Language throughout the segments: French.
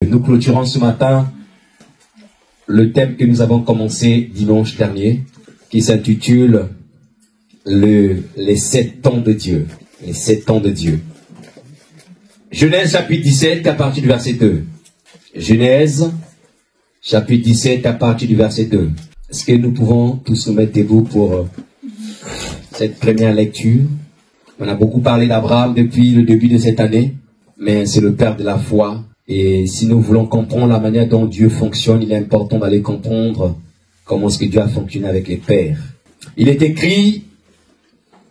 Nous clôturons ce matin le thème que nous avons commencé dimanche dernier, qui s'intitule les 7 ans de Dieu. Les 7 ans de Dieu. Genèse chapitre 17 à partir du verset 2. Genèse chapitre 17 à partir du verset 2. Est-ce que nous pouvons tous nous mettre debout pour cette première lecture? On a beaucoup parlé d'Abraham depuis le début de cette année, mais c'est le père de la foi. Et si nous voulons comprendre la manière dont Dieu fonctionne, il est important d'aller comprendre comment est-ce que Dieu a fonctionné avec les pères. Il est écrit,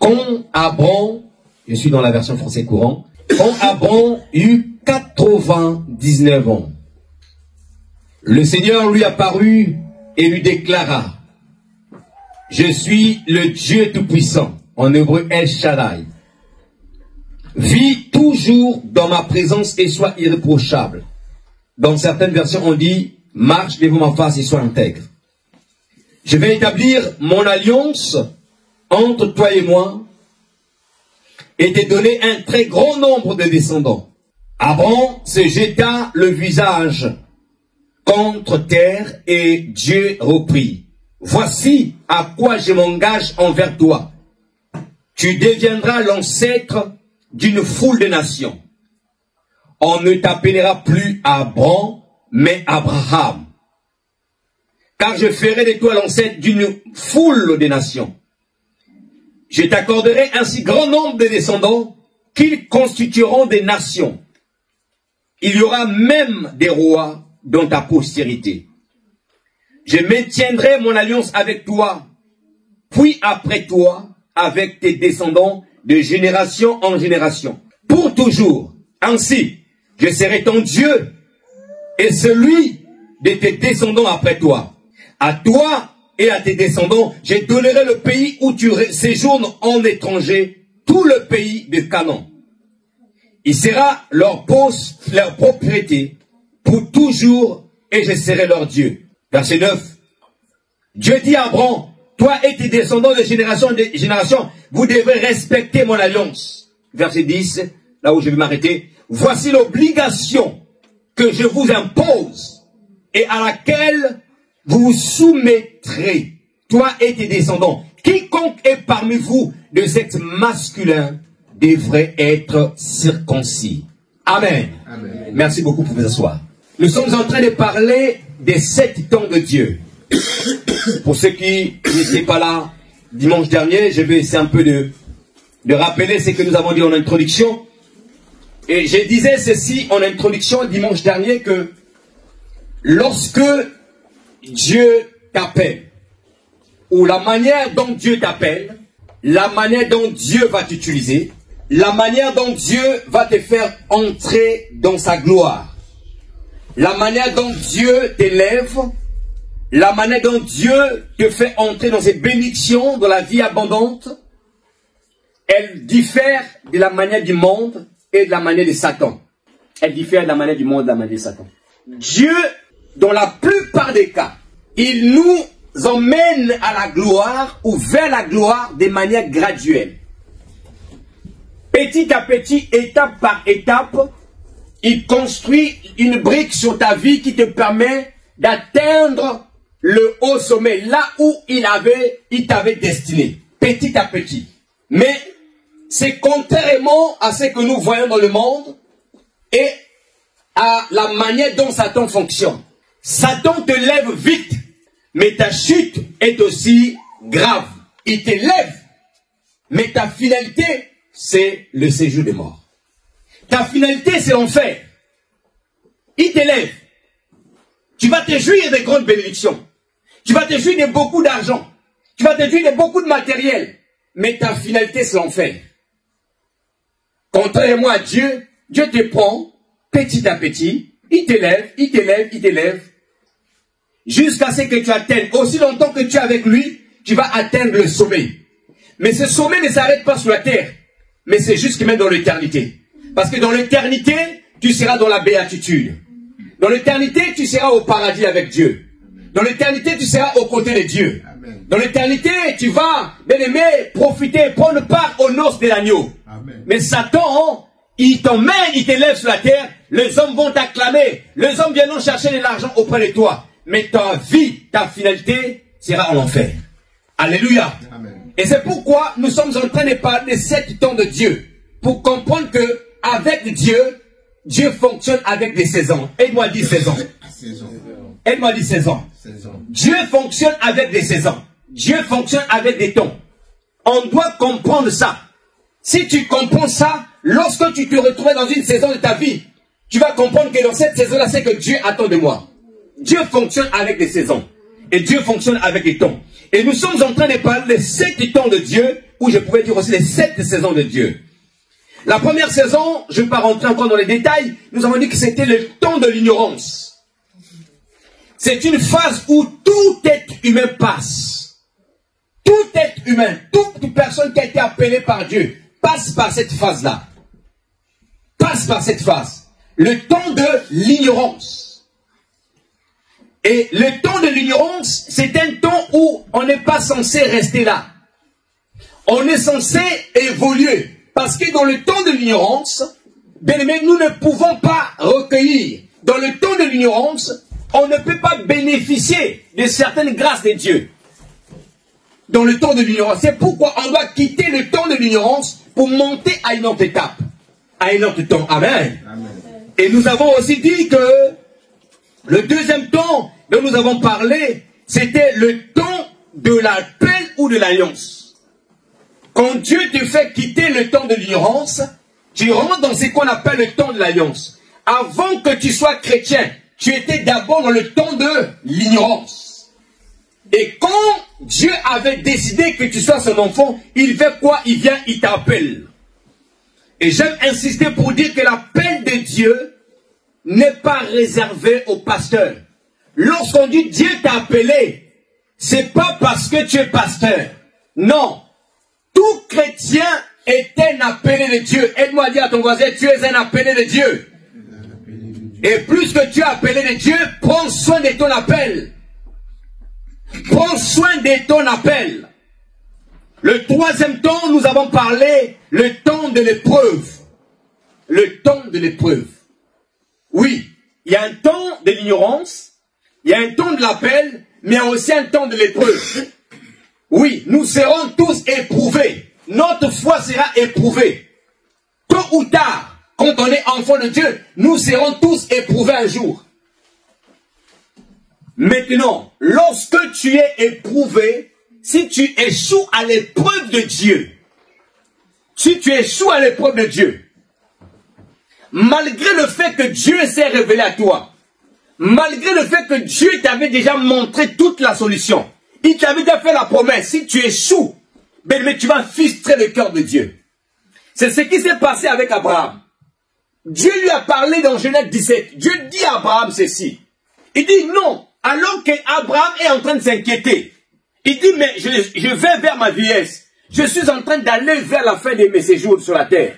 quand Abraham, je suis dans la version français courant, quand Abraham eut 99 ans, le Seigneur lui apparut et lui déclara, je suis le Dieu Tout-Puissant, en hébreu El Shaddai. Vis toujours dans ma présence et sois irréprochable. Dans certaines versions, on dit, marche devant ma face et sois intègre. Je vais établir mon alliance entre toi et moi et te donner un très grand nombre de descendants. Abraham se jeta le visage contre terre et Dieu reprit. Voici à quoi je m'engage envers toi. Tu deviendras l'ancêtre d'une foule de nations. On ne t'appellera plus Abraham, mais Abraham. Car je ferai de toi l'ancêtre d'une foule de nations. Je t'accorderai un si grand nombre de descendants qu'ils constitueront des nations. Il y aura même des rois dans ta postérité. Je maintiendrai mon alliance avec toi, puis après toi, avec tes descendants de génération en génération, pour toujours. Ainsi, je serai ton Dieu et celui de tes descendants après toi. À toi et à tes descendants, je donnerai le pays où tu séjournes en étranger, tout le pays de Canaan. Il sera leur propriété pour toujours et je serai leur Dieu. Verset 9. Dieu dit à Abraham, toi et tes descendants de génération en génération, vous devrez respecter mon alliance. Verset 10, là où je vais m'arrêter. Voici l'obligation que je vous impose et à laquelle vous vous soumettrez, toi et tes descendants. Quiconque est parmi vous de sexe masculin devrait être circoncis. Amen. Amen. Merci beaucoup pour vous asseoir. Nous sommes en train de parler des 7 temps de Dieu. Pour ceux qui n'étaient pas là dimanche dernier, je vais essayer un peu de rappeler ce que nous avons dit en introduction. Et je disais ceci en introduction dimanche dernier que lorsque Dieu t'appelle, ou la manière dont Dieu t'appelle, la manière dont Dieu va t'utiliser, la manière dont Dieu va te faire entrer dans sa gloire, la manière dont Dieu t'élève, la manière dont Dieu te fait entrer dans ses bénédictions, dans la vie abondante, elle diffère de la manière du monde et de la manière de Satan. Elle diffère de la manière du monde et de la manière de Satan. Dieu, dans la plupart des cas, il nous emmène à la gloire ou vers la gloire de manière graduelle. Petit à petit, étape par étape, il construit une brique sur ta vie qui te permet d'atteindre le haut sommet, là où il t'avait destiné, petit à petit. Mais c'est contrairement à ce que nous voyons dans le monde et à la manière dont Satan fonctionne. Satan te lève vite, mais ta chute est aussi grave. Il te lève, mais ta finalité, c'est le séjour des morts. Ta finalité, c'est l'enfer. Il te lève. Tu vas te jouir de grandes bénédictions. Tu vas te jouir de beaucoup d'argent. Tu vas te jouir de beaucoup de matériel. Mais ta finalité, c'est l'enfer. Contrairement à Dieu, Dieu te prend petit à petit. Il t'élève, il t'élève, il t'élève. Jusqu'à ce que tu atteignes. Aussi longtemps que tu es avec lui, tu vas atteindre le sommet. Mais ce sommet ne s'arrête pas sur la terre. Mais c'est juste même dans l'éternité. Parce que dans l'éternité, tu seras dans la béatitude. Dans l'éternité, tu seras au paradis avec Dieu. Dans l'éternité, tu seras aux côtés de Dieu. Dans l'éternité, tu vas, bien aimé, profiter, prendre part aux noces de l'agneau. Mais Satan, il t'emmène, il t'élève sur la terre les hommes vont t'acclamer, les hommes viendront chercher de l'argent auprès de toi. Mais ta vie, ta finalité sera en enfer. Alléluia. Amen. Et c'est pourquoi nous sommes en train de parler des 7 temps de Dieu. Pour comprendre que avec Dieu, Dieu fonctionne avec des saisons. Aide-moi dire saisons. Aide-moi dire saisons. Dieu fonctionne avec des saisons. Dieu fonctionne avec des temps. On doit comprendre ça. Si tu comprends ça, lorsque tu te retrouves dans une saison de ta vie, tu vas comprendre que dans cette saison-là, c'est que Dieu attend de moi. Dieu fonctionne avec des saisons. Et Dieu fonctionne avec des temps. Et nous sommes en train de parler des 7 temps de Dieu, ou je pourrais dire aussi les 7 saisons de Dieu. La première saison, je ne vais pas rentrer encore dans les détails, nous avons dit que c'était le temps de l'ignorance. C'est une phase où tout être humain passe. Tout être humain, toute personne qui a été appelée par Dieu, passe par cette phase-là. Passe par cette phase. Le temps de l'ignorance. Et le temps de l'ignorance, c'est un temps où on n'est pas censé rester là. On est censé évoluer. Parce que dans le temps de l'ignorance, bien aimé, nous ne pouvons pas recueillir. Dans le temps de l'ignorance, on ne peut pas bénéficier de certaines grâces de Dieu. Dans le temps de l'ignorance. C'est pourquoi on doit quitter le temps de l'ignorance pour monter à une autre étape. À un autre temps. Amen. Amen. Et nous avons aussi dit que le deuxième temps dont nous avons parlé, c'était le temps de l'appel ou de l'alliance. Quand Dieu te fait quitter le temps de l'ignorance, tu rentres dans ce qu'on appelle le temps de l'alliance. Avant que tu sois chrétien, tu étais d'abord dans le temps de l'ignorance. Et quand Dieu avait décidé que tu sois son enfant, il fait quoi? Il vient, il t'appelle. Et j'aime insister pour dire que l'appel de Dieu n'est pas réservé aux pasteurs. Lorsqu'on dit Dieu t'a appelé, c'est pas parce que tu es pasteur. Non. Tout chrétien est un appelé de Dieu. Aide-moi à dire à ton voisin, tu es un appelé de Dieu. Et plus que tu es appelé de Dieu, prends soin de ton appel. Prends soin de ton appel. Le troisième temps, nous avons parlé le temps de l'épreuve. Le temps de l'épreuve. Oui, il y a un temps de l'ignorance, il y a un temps de l'appel, mais il y a aussi un temps de l'épreuve. Oui, nous serons tous éprouvés. Notre foi sera éprouvée. Tôt ou tard, quand on est enfant de Dieu, nous serons tous éprouvés un jour. Maintenant, lorsque tu es éprouvé, si tu échoues à l'épreuve de Dieu, si tu échoues à l'épreuve de Dieu, malgré le fait que Dieu s'est révélé à toi, malgré le fait que Dieu t'avait déjà montré toute la solution, il t'avait déjà fait la promesse, si tu échoues, ben, mais tu vas frustrer le cœur de Dieu. C'est ce qui s'est passé avec Abraham. Dieu lui a parlé dans Genèse 17. Dieu dit à Abraham ceci. Il dit non, alors qu'Abraham est en train de s'inquiéter. Il dit mais je vais vers ma vieillesse. Je suis en train d'aller vers la fin de mes séjours sur la terre.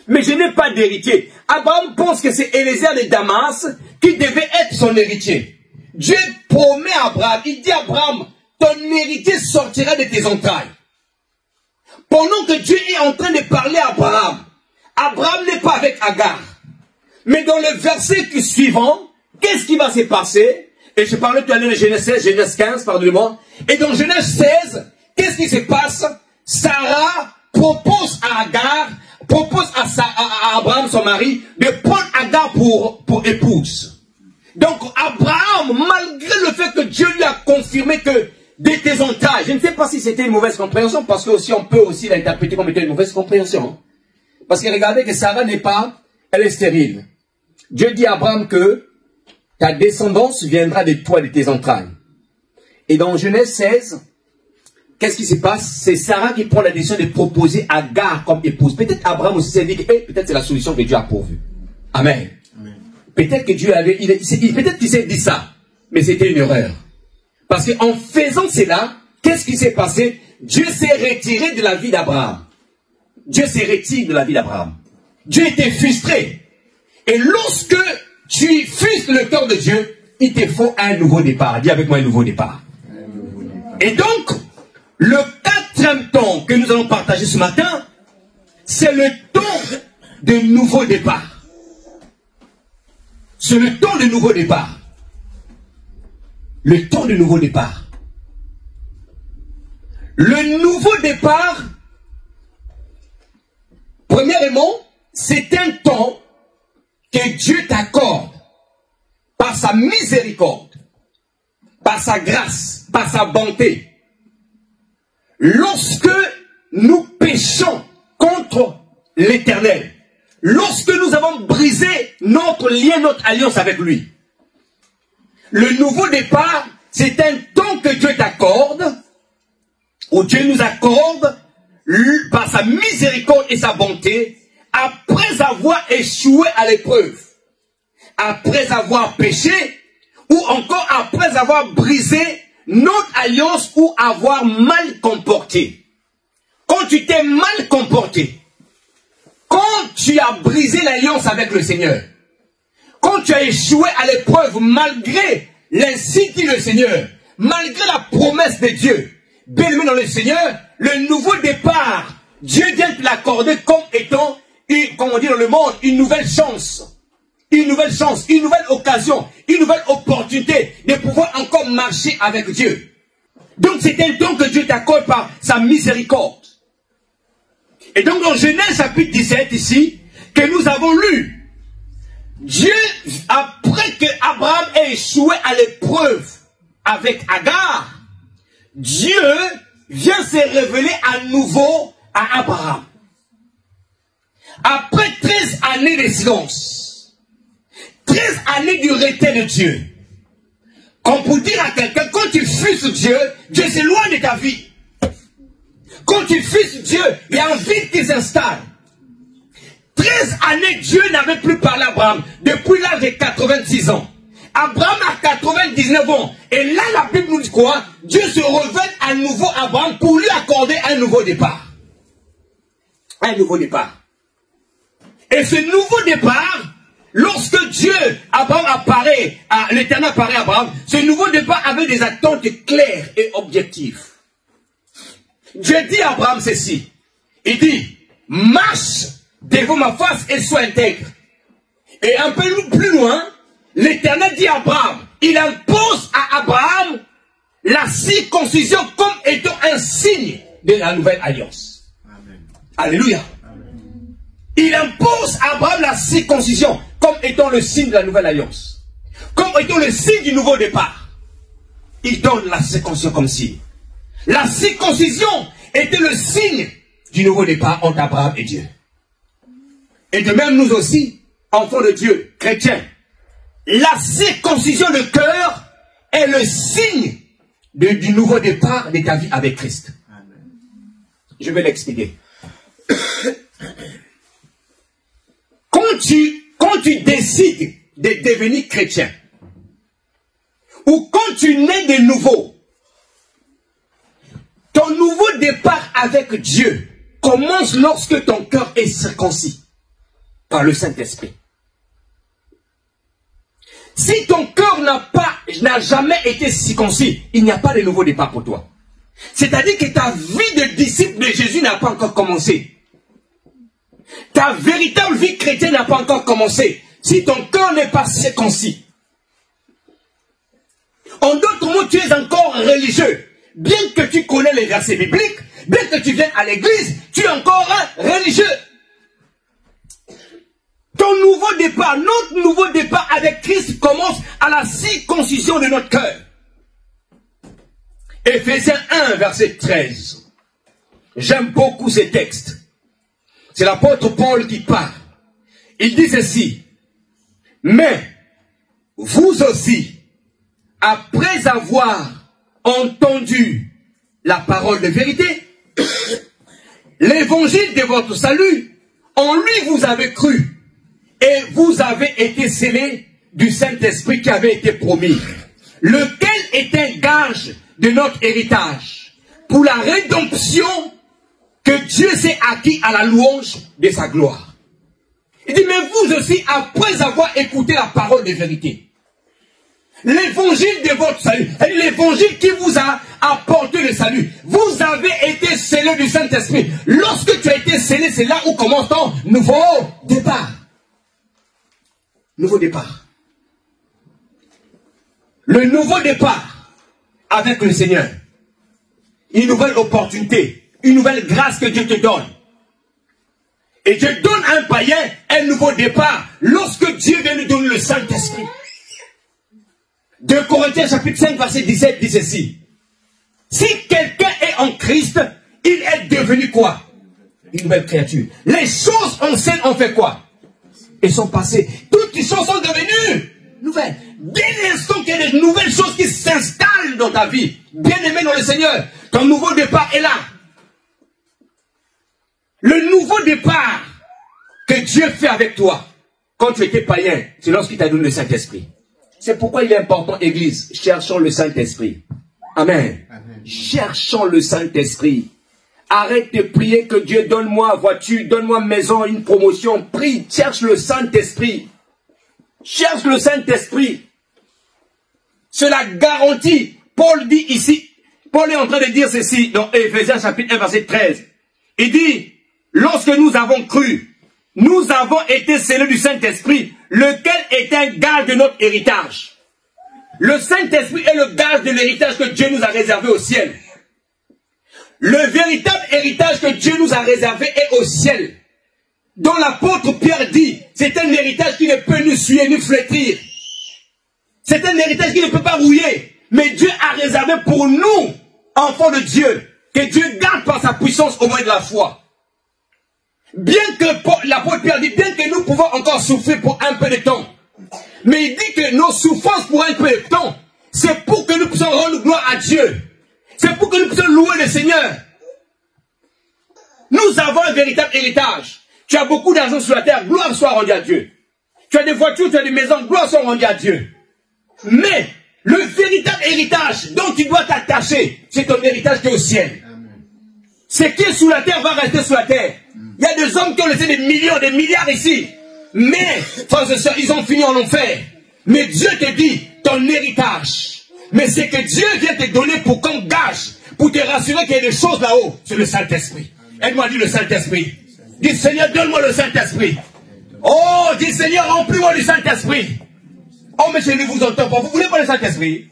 Mais je n'ai pas d'héritier. Abraham pense que c'est Éléazar de Damas qui devait être son héritier. Dieu promet à Abraham, il dit à Abraham, ton héritier sortira de tes entrailles. Pendant que Dieu est en train de parler à Abraham, Abraham n'est pas avec Agar. Mais dans le verset qui suivant, qu'est-ce qui va se passer? Et je parlais tout à l'heure de Genèse 16, Genèse 15, pardonnez-moi. Et dans Genèse 16, qu'est-ce qui se passe? Sarah propose à Agar, propose à Abraham, son mari, de prendre Agar pour épouse. Donc Abraham, malgré le fait que Dieu lui a confirmé que de tes entrailles, je ne sais pas si c'était une mauvaise compréhension, parce que aussi on peut aussi l'interpréter comme étant une mauvaise compréhension. Parce que regardez que Sarah n'est pas, elle est stérile. Dieu dit à Abraham que ta descendance viendra de toi, de tes entrailles. Et dans Genèse 16, qu'est-ce qui se passe? C'est Sarah qui prend la décision de proposer Agar comme épouse. Peut-être Abraham aussi s'est dit que peut-être c'est la solution que Dieu a pourvue. Amen. Peut-être que Dieu avait, peut-être qu'il s'est dit ça, mais c'était une erreur. Parce qu'en faisant cela, qu'est-ce qui s'est passé? Dieu s'est retiré de la vie d'Abraham. Dieu s'est retiré de la vie d'Abraham. Dieu était frustré. Et lorsque tu frustres le cœur de Dieu, il te faut un nouveau départ. Dis avec moi un nouveau départ. Et donc, le quatrième temps que nous allons partager ce matin, c'est le temps de nouveau départ. C'est le temps de nouveau départ. Le temps de nouveau départ. Le nouveau départ, premièrement, c'est un temps que Dieu t'accorde par sa miséricorde, par sa grâce, par sa bonté. Lorsque nous péchons contre l'Éternel, lorsque nous avons brisé notre lien, notre alliance avec lui, le nouveau départ, c'est un temps que Dieu t'accorde, où Dieu nous accorde, par sa miséricorde et sa bonté, après avoir échoué à l'épreuve, après avoir péché, ou encore après avoir brisé notre alliance ou avoir mal comporté. Quand tu t'es mal comporté, quand tu as brisé l'alliance avec le Seigneur, quand tu as échoué à l'épreuve malgré l'incite du Seigneur, malgré la promesse de Dieu, bien-aimé dans le Seigneur, le nouveau départ, Dieu vient te l'accorder comme étant, comme on dit dans le monde, une nouvelle chance. Une nouvelle chance, une nouvelle occasion, une nouvelle opportunité de pouvoir encore marcher avec Dieu. Donc c'est un don que Dieu t'accorde par sa miséricorde. Et donc dans Genèse chapitre 17 ici, que nous avons lu, Dieu, après que Abraham ait échoué à l'épreuve avec Agar, Dieu vient se révéler à nouveau à Abraham. Après 13 années de silence, 13 années du retrait de Dieu. Comme pour dire à quelqu'un, quand tu fuis sur Dieu, Dieu s'éloigne de ta vie. Quand tu fuis sur Dieu, il y a un vide qui s'installe. 13 années, Dieu n'avait plus parlé à Abraham, depuis l'âge de 86 ans. Abraham a 99 ans. Et là, la Bible nous dit quoi? Dieu se révèle à nouveau à Abraham pour lui accorder un nouveau départ. Un nouveau départ. Et ce nouveau départ, lorsque Dieu, Abraham apparaît, l'Éternel apparaît à Abraham, ce nouveau départ avait des attentes claires et objectives. Dieu dit à Abraham ceci. Il dit, marche devant ma face et sois intègre. Et un peu plus loin, l'Éternel dit à Abraham, il impose à Abraham la circoncision comme étant un signe de la nouvelle alliance. Amen. Alléluia. Amen. Il impose à Abraham la circoncision comme étant le signe de la nouvelle alliance. Comme étant le signe du nouveau départ. Il donne la circoncision comme signe. La circoncision était le signe du nouveau départ entre Abraham et Dieu. Et de même nous aussi, enfants de Dieu, chrétiens, la circoncision de cœur est le signe du nouveau départ de ta vie avec Christ. Amen. Je vais l'expliquer. Quand tu décides de devenir chrétien, ou quand tu nais de nouveau, ton nouveau départ avec Dieu commence lorsque ton cœur est circoncis par le Saint-Esprit. Si ton cœur n'a jamais été circoncis, il n'y a pas de nouveau départ pour toi. C'est-à-dire que ta vie de disciple de Jésus n'a pas encore commencé. Ta véritable vie chrétienne n'a pas encore commencé. Si ton cœur n'est pas circoncis. En d'autres mots, tu es encore religieux. Bien que tu connais les versets bibliques, bien que tu viennes à l'église, tu es encore religieux. Ton nouveau départ, notre nouveau départ avec Christ commence à la circoncision de notre cœur. Éphésiens 1, verset 13. J'aime beaucoup ces textes. C'est l'apôtre Paul qui parle. Il dit ceci. Mais vous aussi, après avoir entendu la parole de vérité, l'évangile de votre salut, en lui vous avez cru. Et vous avez été scellés du Saint-Esprit qui avait été promis, lequel est un gage de notre héritage, pour la rédemption que Dieu s'est acquis à la louange de sa gloire. Il dit, mais vous aussi, après avoir écouté la parole de vérité, l'évangile de votre salut, l'évangile qui vous a apporté le salut, vous avez été scellés du Saint-Esprit. Lorsque tu as été scellé, c'est là où commence ton nouveau départ. Nouveau départ. le nouveau départ avec le Seigneur. Une nouvelle opportunité, une nouvelle grâce que Dieu te donne. Et Dieu donne à un païen un nouveau départ lorsque Dieu vient lui donner le Saint-Esprit. 2 Corinthiens chapitre 5 verset 17 dit ceci. Si quelqu'un est en Christ, il est devenu quoi? Une nouvelle créature. Les choses anciennes ont fait quoi? Elles sont passées. Toutes les choses sont devenues nouvelles. Dès l'instant qu'il y a de nouvelles choses qui s'installent dans ta vie, bien aimé dans le Seigneur, ton nouveau départ est là. Le nouveau départ que Dieu fait avec toi, quand tu étais païen, c'est lorsqu'il t'a donné le Saint-Esprit. C'est pourquoi il est important, Église, cherchons le Saint-Esprit. Amen. Amen. Cherchons le Saint-Esprit. Arrête de prier que Dieu donne-moi voiture, donne-moi maison, une promotion. Prie, cherche le Saint-Esprit. Cherche le Saint-Esprit. Cela garantit. Paul dit ici, Paul est en train de dire ceci dans Éphésiens chapitre 1 verset 13. Il dit, lorsque nous avons cru, nous avons été scellés du Saint-Esprit, lequel est un gage de notre héritage. Le Saint-Esprit est le gage de l'héritage que Dieu nous a réservé au ciel. Le véritable héritage que Dieu nous a réservé est au ciel. Dont l'apôtre Pierre dit, c'est un héritage qui ne peut nous suer ni flétrir. C'est un héritage qui ne peut pas rouiller. Mais Dieu a réservé pour nous, enfants de Dieu, que Dieu garde par sa puissance au moyen de la foi. Bien que l'apôtre Pierre dit, bien que nous pouvons encore souffrir pour un peu de temps. Mais il dit que nos souffrances pour un peu de temps, c'est pour que nous puissions rendre gloire à Dieu. C'est pour que nous puissions louer le Seigneur. Nous avons un véritable héritage. Tu as beaucoup d'argent sur la terre, gloire soit rendue à Dieu. Tu as des voitures, tu as des maisons, gloire soit rendue à Dieu. Mais le véritable héritage dont tu dois t'attacher, c'est ton héritage qui est au ciel. Ce qui est sous la terre va rester sous la terre. Il y a des hommes qui ont laissé des millions, des milliards ici. Mais, frères et sœurs, ils ont fini en enfer. Mais Dieu te dit, ton héritage. Mais c'est que Dieu vient te donner pour comme gage, pour te rassurer qu'il y a des choses là-haut. C'est le Saint-Esprit. Aide-moi à dire le Saint-Esprit. Dis Seigneur, donne-moi le Saint-Esprit. Oh, dis Seigneur, remplis-moi du Saint-Esprit. Oh, mais je ne vous entends pas. Vous voulez pas le Saint-Esprit?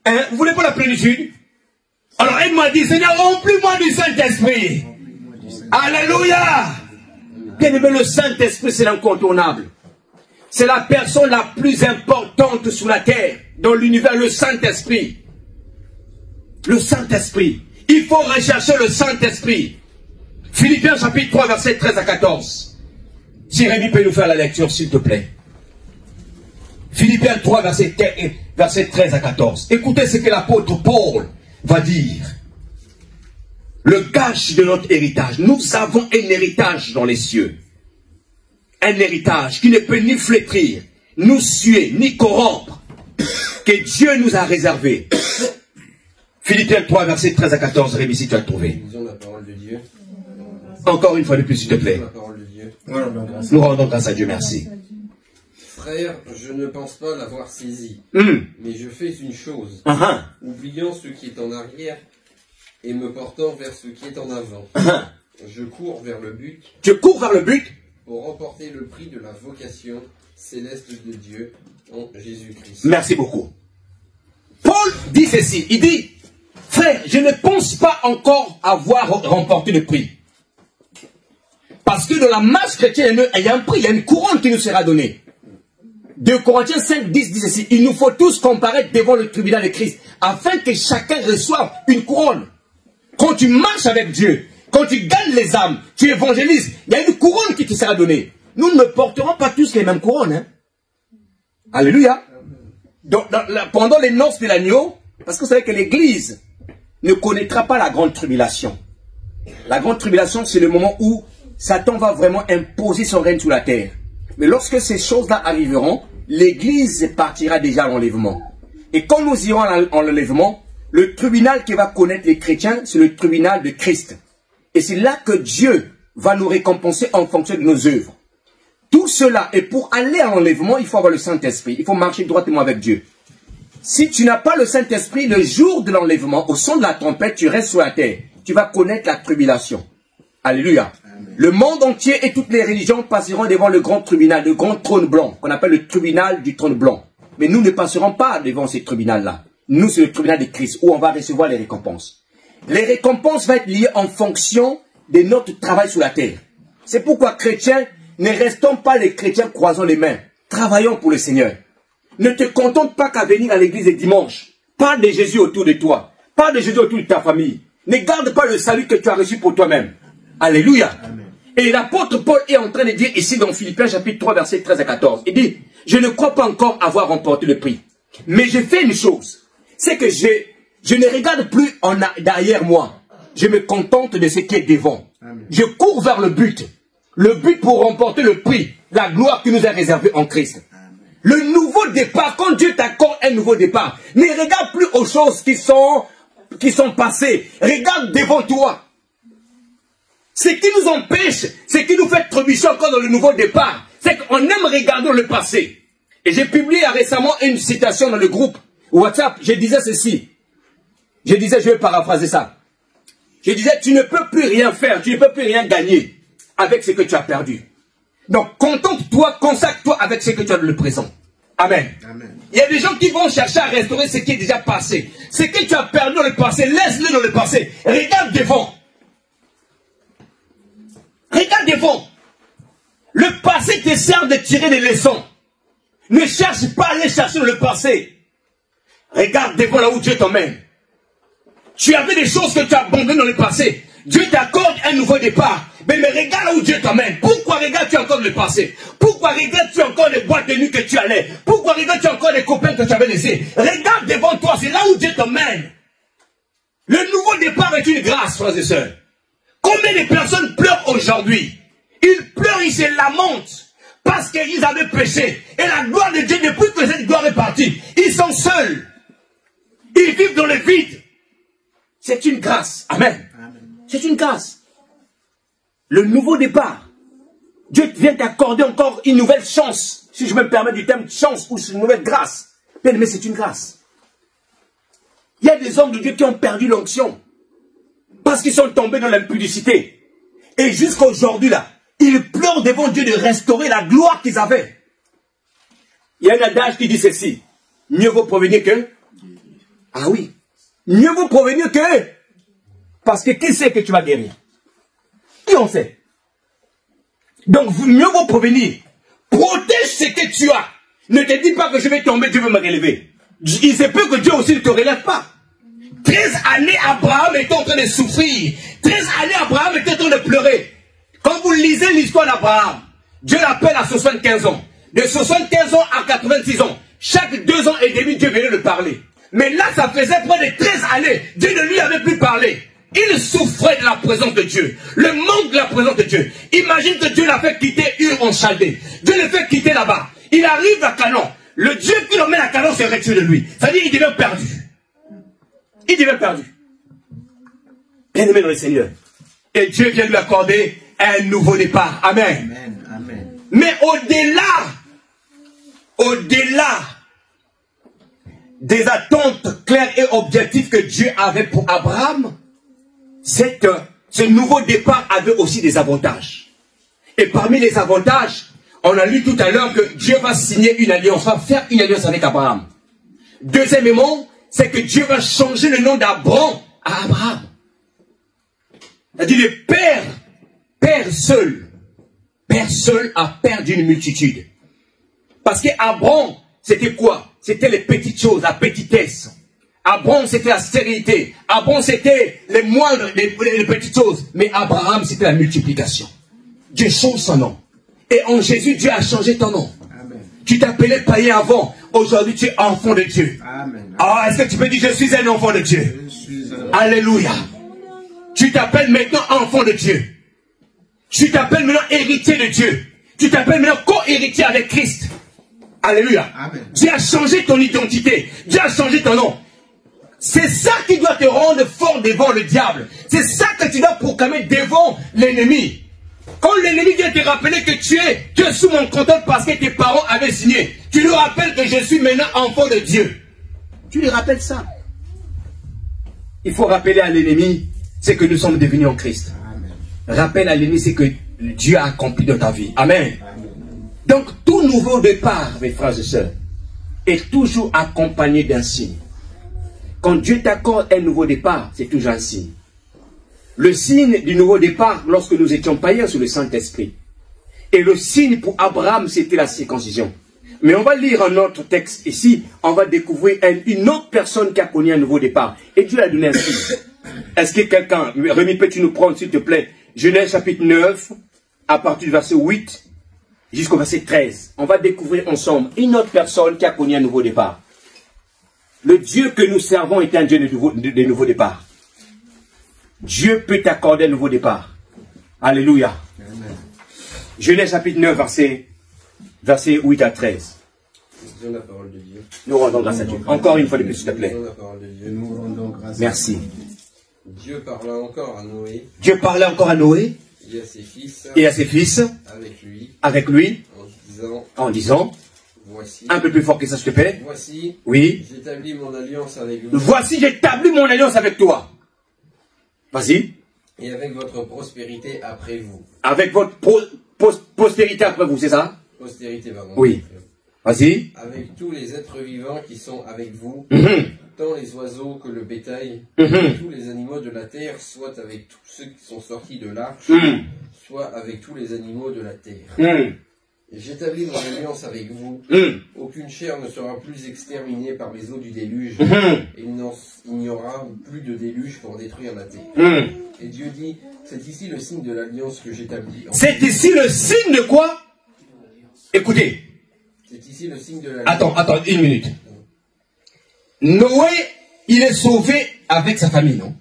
Hein? Vous voulez pas la plénitude? Alors aide-moi à dire, Seigneur, remplis-moi du Saint-Esprit. Alléluia. Bien aimé, le Saint-Esprit, c'est l'incontournable. C'est la personne la plus importante sur la terre, dans l'univers, le Saint-Esprit. Le Saint-Esprit. Il faut rechercher le Saint-Esprit. Philippiens chapitre 3, verset 13 à 14. Si Rémi peut nous faire la lecture, s'il te plaît. Philippiens 3, verset 13 à 14. Écoutez ce que l'apôtre Paul va dire. Le gage de notre héritage. Nous avons un héritage dans les cieux. Un héritage qui ne peut ni flétrir, nous suer, ni corrompre. Que Dieu nous a réservé. Philippiens 3, verset 13 à 14. Rémi, si tu as trouvé. Lisons la parole de Dieu. Encore une fois de plus, s'il te plaît. La parole de Dieu. Nous rendons grâce à Dieu, merci. Frère, je ne pense pas l'avoir saisi, mais je fais une chose, oubliant ce qui est en arrière et me portant vers ce qui est en avant. Je cours vers le but. Tu cours vers le but pour remporter le prix de la vocation céleste de Dieu en Jésus-Christ. Merci beaucoup. Paul dit ceci, il dit, frère, je ne pense pas encore avoir remporté le prix. Parce que dans la masse chrétienne, il y a un prix, il y a une couronne qui nous sera donnée. 2 Corinthiens 5, 10 dit ceci, il nous faut tous comparaître devant le tribunal de Christ, afin que chacun reçoive une couronne. Quand tu marches avec Dieu, quand tu gagnes les âmes, tu évangélises, il y a une couronne qui te sera donnée. Nous ne porterons pas tous les mêmes couronnes. Hein? Alléluia. Donc, pendant les noces de l'agneau, parce que vous savez que l'Église ne connaîtra pas la grande tribulation. La grande tribulation, c'est le moment où Satan va vraiment imposer son règne sur la terre. Mais lorsque ces choses-là arriveront, l'Église partira déjà à l'enlèvement. Et quand nous irons à l'enlèvement, le tribunal qui va connaître les chrétiens, c'est le tribunal de Christ. Et c'est là que Dieu va nous récompenser en fonction de nos œuvres. Tout cela, et pour aller à l'enlèvement, il faut avoir le Saint-Esprit. Il faut marcher droitement avec Dieu. Si tu n'as pas le Saint-Esprit, le jour de l'enlèvement, au son de la trompette, tu restes sur la terre. Tu vas connaître la tribulation. Alléluia. Amen. Le monde entier et toutes les religions passeront devant le grand tribunal, le grand trône blanc, qu'on appelle le tribunal du trône blanc. Mais nous ne passerons pas devant ce tribunal-là. Nous, c'est le tribunal de Christ où on va recevoir les récompenses. Les récompenses vont être liées en fonction de notre travail sur la terre. C'est pourquoi, chrétiens, ne restons pas les chrétiens croisant les mains. Travaillons pour le Seigneur. Ne te contente pas qu'à venir à l'église le dimanche. Parle de Jésus autour de toi. Parle de Jésus autour de ta famille. Ne garde pas le salut que tu as reçu pour toi-même. Alléluia. Amen. Et l'apôtre Paul est en train de dire ici dans Philippiens chapitre 3 versets 13 à 14. Il dit, je ne crois pas encore avoir remporté le prix. Mais j'ai fait une chose. C'est que je ne regarde plus derrière moi. Je me contente de ce qui est devant. Amen. Je cours vers le but. Le but pour remporter le prix. La gloire qui nous est réservée en Christ. Amen. Le nouveau départ, quand Dieu t'accorde un nouveau départ, ne regarde plus aux choses qui sont passées. Regarde devant toi. Ce qui nous empêche, ce qui nous fait trébucher encore dans le nouveau départ, c'est qu'on aime regarder le passé. Et j'ai publié récemment une citation dans le groupe WhatsApp. Je disais ceci. Je vais paraphraser ça. Je disais, tu ne peux plus rien faire, tu ne peux plus rien gagner avec ce que tu as perdu. Donc, contente-toi, consacre-toi avec ce que tu as dans le présent. Amen. Amen. Il y a des gens qui vont chercher à restaurer ce qui est déjà passé. Ce que tu as perdu dans le passé, laisse-le dans le passé. Regarde devant. Regarde devant. Le passé te sert de tirer des leçons. Ne cherche pas à aller chercher dans le passé. Regarde devant là où Dieu t'emmène. Tu avais des choses que tu as abandonnées dans le passé. Dieu t'accorde un nouveau départ. Mais regarde là où Dieu t'emmène. Pourquoi regardes-tu encore le passé? Pourquoi regardes-tu encore les boîtes de nuit que tu allais? Pourquoi regardes-tu encore les copains que tu avais laissés? Regarde devant toi, c'est là où Dieu t'emmène. Le nouveau départ est une grâce, frères et sœurs. Combien de personnes pleurent aujourd'hui? Ils pleurent, ils se lamentent parce qu'ils avaient péché. Et la gloire de Dieu, depuis que cette gloire est partie, ils sont seuls. Ils vivent dans le vide. C'est une grâce. Amen. C'est une grâce. Le nouveau départ. Dieu vient t'accorder encore une nouvelle chance. Si je me permets du terme chance ou une nouvelle grâce. Mais c'est une grâce. Il y a des hommes de Dieu qui ont perdu l'onction. Parce qu'ils sont tombés dans l'impudicité. Et jusqu'à aujourd'hui là, ils pleurent devant Dieu de restaurer la gloire qu'ils avaient. Il y a un adage qui dit ceci. Mieux vaut prévenir que... Ah oui. Mieux vaut prévenir que... Parce que qui sait que tu vas guérir? Qui en sait? Donc mieux vaut prévenir. Protège ce que tu as. Ne te dis pas que je vais tomber, Dieu veut me relever. Il se peut que Dieu aussi ne te relève pas. 13 années, Abraham était en train de souffrir. 13 années, Abraham était en train de pleurer. Quand vous lisez l'histoire d'Abraham, Dieu l'appelle à 75 ans. De 75 ans à 86 ans. Chaque 2 ans et demi, Dieu venait le parler. Mais là, ça faisait près de 13 années. Dieu ne lui avait plus parlé. Il souffrait de la présence de Dieu. Le manque de la présence de Dieu. Imagine que Dieu l'a fait quitter Ur en Chaldée. Dieu le fait quitter là-bas. Il arrive à Canaan. Le Dieu qui l'emmène à Canaan s'est retiré de lui. C'est-à-dire qu'il devait perdu. Il devait perdu. Bien-aimé dans le Seigneur. Et Dieu vient lui accorder un nouveau départ. Amen. Amen. Amen. Mais au-delà des attentes claires et objectives que Dieu avait pour Abraham, c'est que ce nouveau départ avait aussi des avantages. Et parmi les avantages, on a lu tout à l'heure que Dieu va signer une alliance, va faire une alliance avec Abraham. Deuxièmement, c'est que Dieu va changer le nom d'Abraham à Abraham. C'est-à-dire le père seul a père d'une multitude. Parce qu'Abraham, c'était quoi? C'était les petites choses, la petitesse. Abraham, c'était la stérilité. Abraham, c'était les moindres, les petites choses. Mais Abraham, c'était la multiplication. Dieu change son nom. Et en Jésus, Dieu a changé ton nom. Amen. Tu t'appelais païen avant. Aujourd'hui, tu es enfant de Dieu. Amen. Alors, est-ce que tu peux dire, je suis un enfant de Dieu? Alléluia. Tu t'appelles maintenant enfant de Dieu. Tu t'appelles maintenant héritier de Dieu. Tu t'appelles maintenant co-héritier avec Christ. Alléluia. Amen. Dieu a changé ton identité. Dieu a changé ton nom. C'est ça qui doit te rendre fort devant le diable. C'est ça que tu dois proclamer devant l'ennemi. Quand l'ennemi vient te rappeler que tu es sous mon contrôle parce que tes parents avaient signé, tu lui rappelles que je suis maintenant enfant de Dieu. Tu lui rappelles ça. Il faut rappeler à l'ennemi ce que nous sommes devenus en Christ. Amen. Rappelle à l'ennemi ce que Dieu a accompli dans ta vie. Amen. Amen. Donc tout nouveau départ, mes frères et sœurs, est toujours accompagné d'un signe. Quand Dieu t'accorde un nouveau départ, c'est toujours un signe. Le signe du nouveau départ, lorsque nous étions païens sous le Saint-Esprit. Et le signe pour Abraham, c'était la circoncision. Mais on va lire un autre texte ici, on va découvrir une autre personne qui a connu un nouveau départ. Et Dieu a donné un signe. Est-ce que quelqu'un, Rémi, peux-tu nous prendre s'il te plaît, Genèse chapitre 9, à partir du verset 8 jusqu'au verset 13. On va découvrir ensemble une autre personne qui a connu un nouveau départ. Le Dieu que nous servons est un Dieu de nouveau départ. Dieu peut t'accorder un nouveau départ. Alléluia. Amen. Genèse chapitre 9, verset 8 à 13. La parole de Dieu. Nous rendons grâce à Dieu. Encore une fois de plus, s'il te plaît. La parole de Dieu. Nous rendons grâce. Merci. Dieu parla encore à Noé. Dieu parlait encore à Noé. Et à ses fils. Et à ses fils. Avec lui. En disant. Voici. Un peu plus fort que ça, s'il te plaît. Voici. Oui. J'établis mon alliance avec vous. Voici, j'établis mon alliance avec toi. Vas-y. Et avec votre prospérité après vous. Avec votre postérité après vous, c'est ça? Postérité, pardon. Oui. Vas-y. Avec tous les êtres vivants qui sont avec vous, tant les oiseaux que le bétail, tous les animaux de la terre, soit avec tous ceux qui sont sortis de l'arche, soit avec tous les animaux de la terre. J'établis mon alliance avec vous. Aucune chair ne sera plus exterminée par les eaux du déluge. Et il n'y aura plus de déluge pour détruire la terre. Et Dieu dit, c'est ici le signe de l'alliance que j'établis. C'est ici le signe de quoi? Écoutez. C'est ici le signe de l'alliance. Attends, une minute. Noé, il est sauvé avec sa famille, non?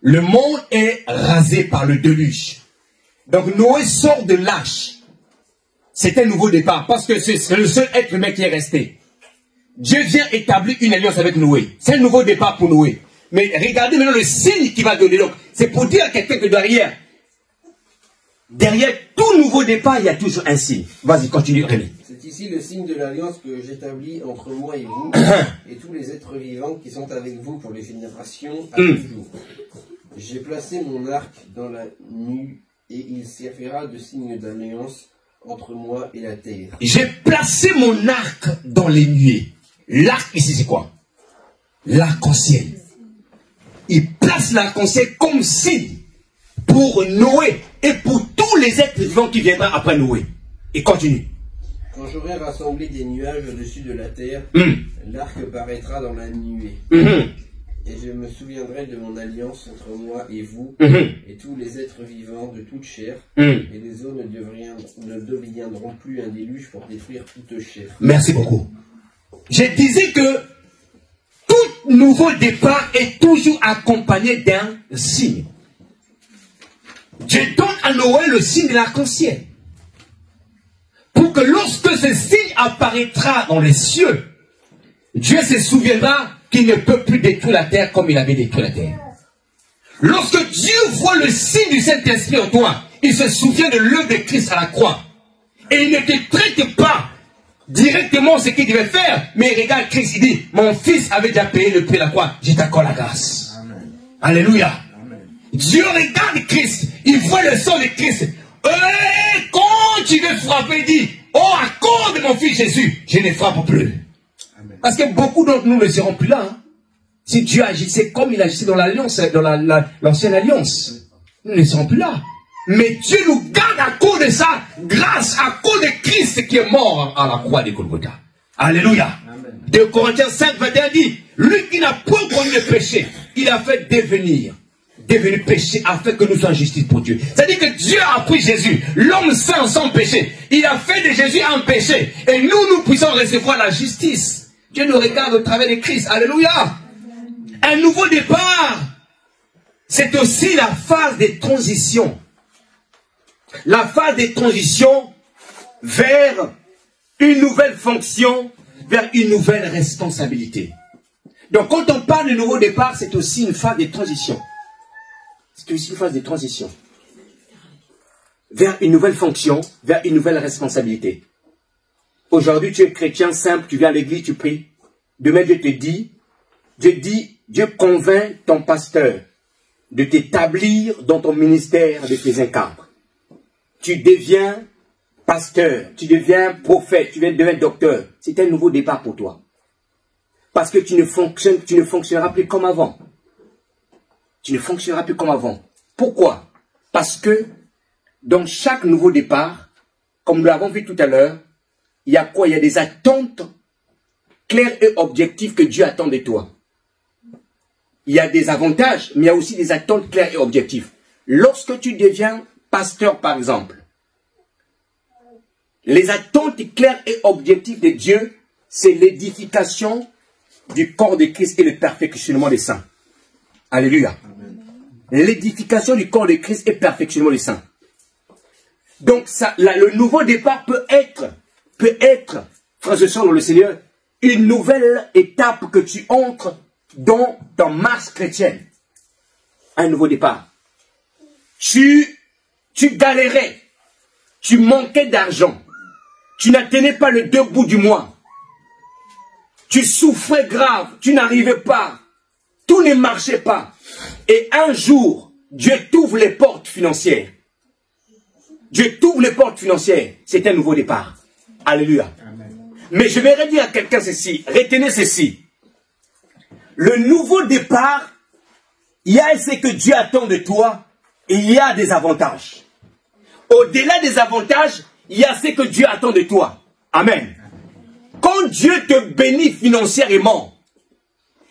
Le monde est rasé par le déluge. Donc Noé sort de l'arche. C'est un nouveau départ, parce que c'est le seul être humain qui est resté. Dieu vient établir une alliance avec Noé. C'est un nouveau départ pour Noé. Mais regardez maintenant le signe qu'il va donner. Donc, c'est pour dire à quelqu'un que derrière tout nouveau départ, il y a toujours un signe. Vas-y, continue, Rémi. C'est ici le signe de l'alliance que j'établis entre moi et vous, et tous les êtres vivants qui sont avec vous pour les générations à toujours. J'ai placé mon arc dans la nuit, et il servira de signe d'alliance entre moi et la terre. J'ai placé mon arc dans les nuées. L'arc ici c'est quoi? L'arc-en-ciel. Il place l'arc-en-ciel comme signe pour Noé et pour tous les êtres vivants qui viendront après Noé. Et continue. Quand j'aurai rassemblé des nuages au-dessus de la terre, l'arc paraîtra dans la nuée. Et je me souviendrai de mon alliance entre moi et vous, et tous les êtres vivants de toute chair, et les eaux ne deviendront plus un déluge pour détruire toute chair. Merci beaucoup. Je disais que tout nouveau départ est toujours accompagné d'un signe. Dieu donne à Noé le signe de l'arc-en-ciel. Pour que lorsque ce signe apparaîtra dans les cieux, Dieu se souviendra qu'il ne peut plus détruire la terre comme il avait détruit la terre. Lorsque Dieu voit le signe du Saint-Esprit en toi, il se souvient de l'œuvre de Christ à la croix. Et il ne te traite pas directement ce qu'il devait faire, mais il regarde Christ, il dit, mon fils avait déjà payé le prix de la croix, je t'accorde la grâce. Amen. Alléluia. Amen. Dieu regarde Christ, il voit le sang de Christ. Et quand tu veux frapper, il dit, oh, accorde mon fils Jésus, je ne frappe plus. Parce que beaucoup d'entre nous ne seront plus là. Hein. Si Dieu agissait comme il agissait dans l'alliance, dans l'ancienne alliance, nous ne serons plus là. Mais Dieu nous garde à cause de ça, grâce à cause de Christ qui est mort à la croix de Golgotha. Alléluia. 2 Corinthiens 5, 21 dit, lui qui n'a point connu le péché, il a fait devenir péché afin que nous soyons en justice pour Dieu. C'est-à-dire que Dieu a pris Jésus, l'homme saint sans péché. Il a fait de Jésus un péché. Et nous puissions recevoir la justice. Dieu nous regarde au travers de Christ. Alléluia. Un nouveau départ. C'est aussi la phase de transition. La phase de transition vers une nouvelle fonction, vers une nouvelle responsabilité. Donc quand on parle de nouveau départ, c'est aussi une phase de transition. C'est aussi une phase de transition. Vers une nouvelle fonction, vers une nouvelle responsabilité. Aujourd'hui, tu es chrétien simple, tu viens à l'église, tu pries. Demain, Dieu convainc ton pasteur de t'établir dans ton ministère de tes encadres. Tu deviens pasteur, tu deviens prophète, tu deviens docteur. C'est un nouveau départ pour toi. Parce que tu ne fonctionneras plus comme avant. Tu ne fonctionneras plus comme avant. Pourquoi? Parce que dans chaque nouveau départ, comme nous l'avons vu tout à l'heure, il y a quoi? Il y a des attentes claires et objectives que Dieu attend de toi. Il y a des avantages, mais il y a aussi des attentes claires et objectives. Lorsque tu deviens pasteur, par exemple, les attentes claires et objectives de Dieu, c'est l'édification du corps de Christ et le perfectionnement des saints. Alléluia. L'édification du corps de Christ et le perfectionnement des saints. Donc, ça, là, le nouveau départ peut être, frères et sœurs dans le Seigneur, une nouvelle étape que tu entres dans ta marche chrétienne. Un nouveau départ. Tu galérais. Tu manquais d'argent. Tu n'atteignais pas le 2 bouts du mois. Tu souffrais grave. Tu n'arrivais pas. Tout ne marchait pas. Et un jour, Dieu t'ouvre les portes financières. Dieu t'ouvre les portes financières. C'est un nouveau départ. Alléluia. Amen. Mais je vais redire à quelqu'un ceci. Retenez ceci. Le nouveau départ, il y a ce que Dieu attend de toi. Et il y a des avantages. Au-delà des avantages, il y a ce que Dieu attend de toi. Amen. Quand Dieu te bénit financièrement,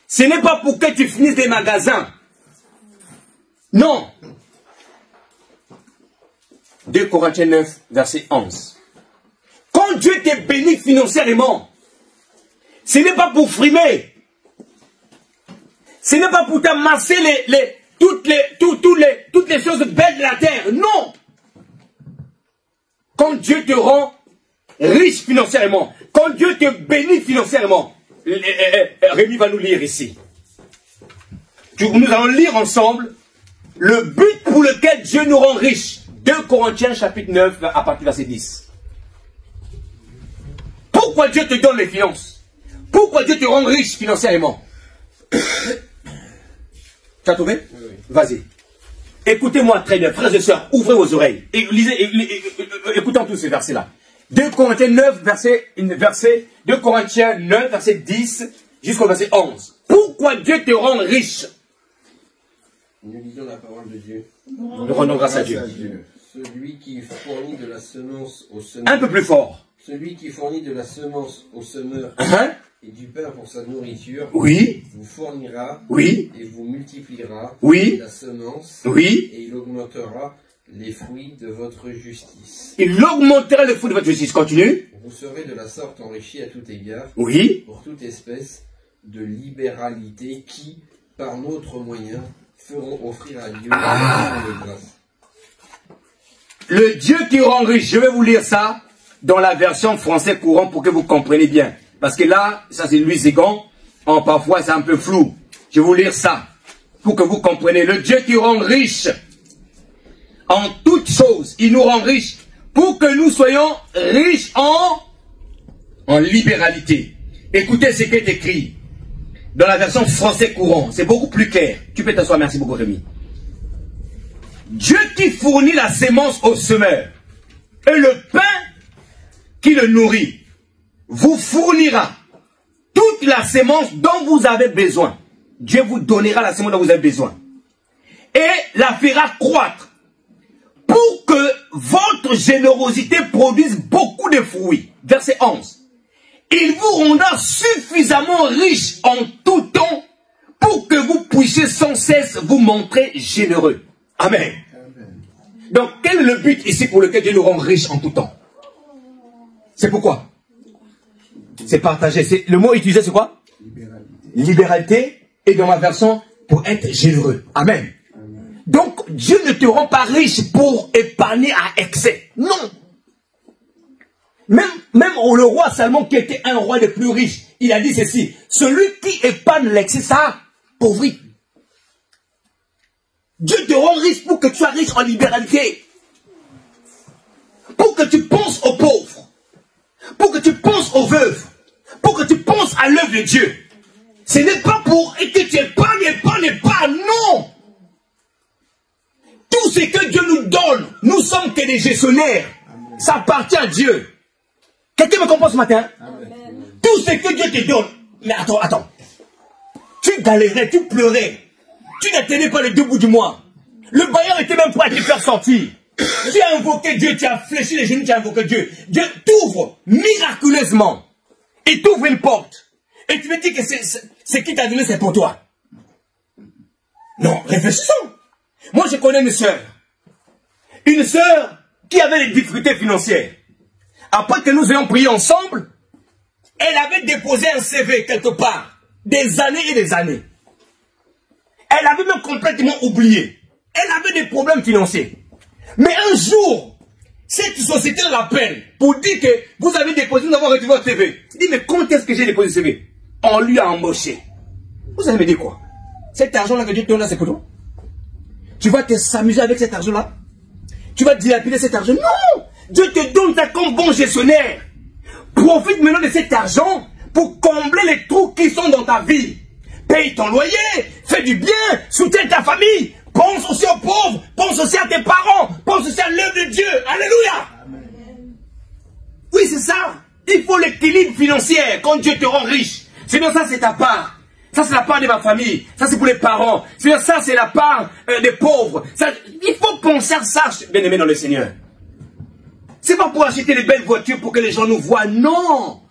ce n'est pas pour que tu finisses des magasins. Non. 2 Corinthiens 9, verset 11. Quand Dieu te bénit financièrement, ce n'est pas pour frimer. Ce n'est pas pour t'amasser toutes les choses belles de la terre. Non. Quand Dieu te rend riche financièrement, quand Dieu te bénit financièrement, Rémi va nous lire ici. Nous allons lire ensemble le but pour lequel Dieu nous rend riches. 2 Corinthiens chapitre 9 à partir du verset 10. Pourquoi Dieu te donne les finances? Pourquoi Dieu te rend riche financièrement? Tu as trouvé? Oui. Vas-y. Écoutez-moi très bien, frères et sœurs, ouvrez vos oreilles. Et lisez, écoutons tous ces versets-là. 2 Corinthiens 9, verset 10 jusqu'au verset 11. Pourquoi Dieu te rend riche? Nous lisons la parole de Dieu. Nous rendons grâce à Dieu. Celui qui fournit de la semence au semeur. Un peu plus fort. Celui qui fournit de la semence au semeur et du pain pour sa nourriture, oui, vous fournira, oui, et vous multipliera, oui, la semence, oui, et il augmentera les fruits de votre justice. Il augmentera les fruits de votre justice. Continue. Vous serez de la sorte enrichis à tout égard, oui, pour toute espèce de libéralité qui, par notre moyen, feront offrir à Dieu de grâce. Le Dieu qui rend riche, je vais vous lire ça dans la version français courant pour que vous compreniez bien. Parce que là, ça c'est Louis Ségon, parfois c'est un peu flou. Je vais vous lire ça pour que vous compreniez. Le Dieu qui rend riche en toutes choses, il nous rend riches pour que nous soyons riches en libéralité. Écoutez ce qui est écrit dans la version français courant, c'est beaucoup plus clair. Tu peux t'asseoir, merci beaucoup Rémi. Dieu qui fournit la sémence au semeur et le pain qui le nourrit, vous fournira toute la sémence dont vous avez besoin. Dieu vous donnera la sémence dont vous avez besoin. Et la fera croître pour que votre générosité produise beaucoup de fruits. Verset 11. Il vous rendra suffisamment riche en tout temps pour que vous puissiez sans cesse vous montrer généreux. Amen. Amen. Donc, quel est le but ici pour lequel Dieu nous rend riches en tout temps? C'est pourquoi? C'est partager. Le mot utilisé, c'est quoi? Libéralité. Et dans ma version, pour être généreux. Amen. Amen. Donc, Dieu ne te rend pas riche pour épargner à excès. Non. Même le roi Salomon, qui était un roi des plus riches, il a dit ceci: celui qui épargne l'excès, ça appauvrit. Dieu te rend riche pour que tu sois riche en libéralité. Pour que tu penses aux pauvres. Pour que tu penses aux veuves. Pour que tu penses à l'œuvre de Dieu. Ce n'est pas pour que tu épargnes, non. Tout ce que Dieu nous donne, nous sommes que des gestionnaires. Ça appartient à Dieu. Quelqu'un me comprend ce matin? Amen. Tout ce que Dieu te donne. Mais attends. Tu galérais, tu pleurais. Tu n'atteignais pas les 2 bouts du mois. Le bailleur était même prêt à te faire sortir. Tu as invoqué Dieu, tu as fléchi les genoux, tu as invoqué Dieu. Dieu t'ouvre miraculeusement. Il t'ouvre une porte. Et tu me dis que c'est qui t'a donné, c'est pour toi. Non, réfléchissons. Moi, je connais une sœur. Une sœur qui avait des difficultés financières. Après que nous ayons prié ensemble, elle avait déposé un CV quelque part. Des années et des années. Elle avait même complètement oublié. Elle avait des problèmes financiers. Mais un jour, cette société l'appelle pour dire que vous avez déposé, nous avons reçu votre CV. Il dit, mais quand est-ce que j'ai déposé le CV? On lui a embauché. Vous allez me dire quoi? Cet argent-là que Dieu te donne là, c'est pour toi? Tu vas te s'amuser avec cet argent-là? Tu vas dilapider cet argent? Non! Dieu te donne ça comme bon gestionnaire. Profite maintenant de cet argent pour combler les trous qui sont dans ta vie. Paye ton loyer, fais du bien, soutiens ta famille. Pense aussi aux pauvres, pense aussi à tes parents, pense aussi à l'œuvre de Dieu. Alléluia. Amen. Oui, c'est ça. Il faut l'équilibre financier quand Dieu te rend riche. Sinon, ça, c'est ta part. Ça, c'est la part de ma famille. Ça, c'est pour les parents. Sinon, ça, c'est la part des pauvres. Ça, il faut penser à ça, bien-aimé dans le Seigneur. C'est pas pour acheter des belles voitures pour que les gens nous voient. Non.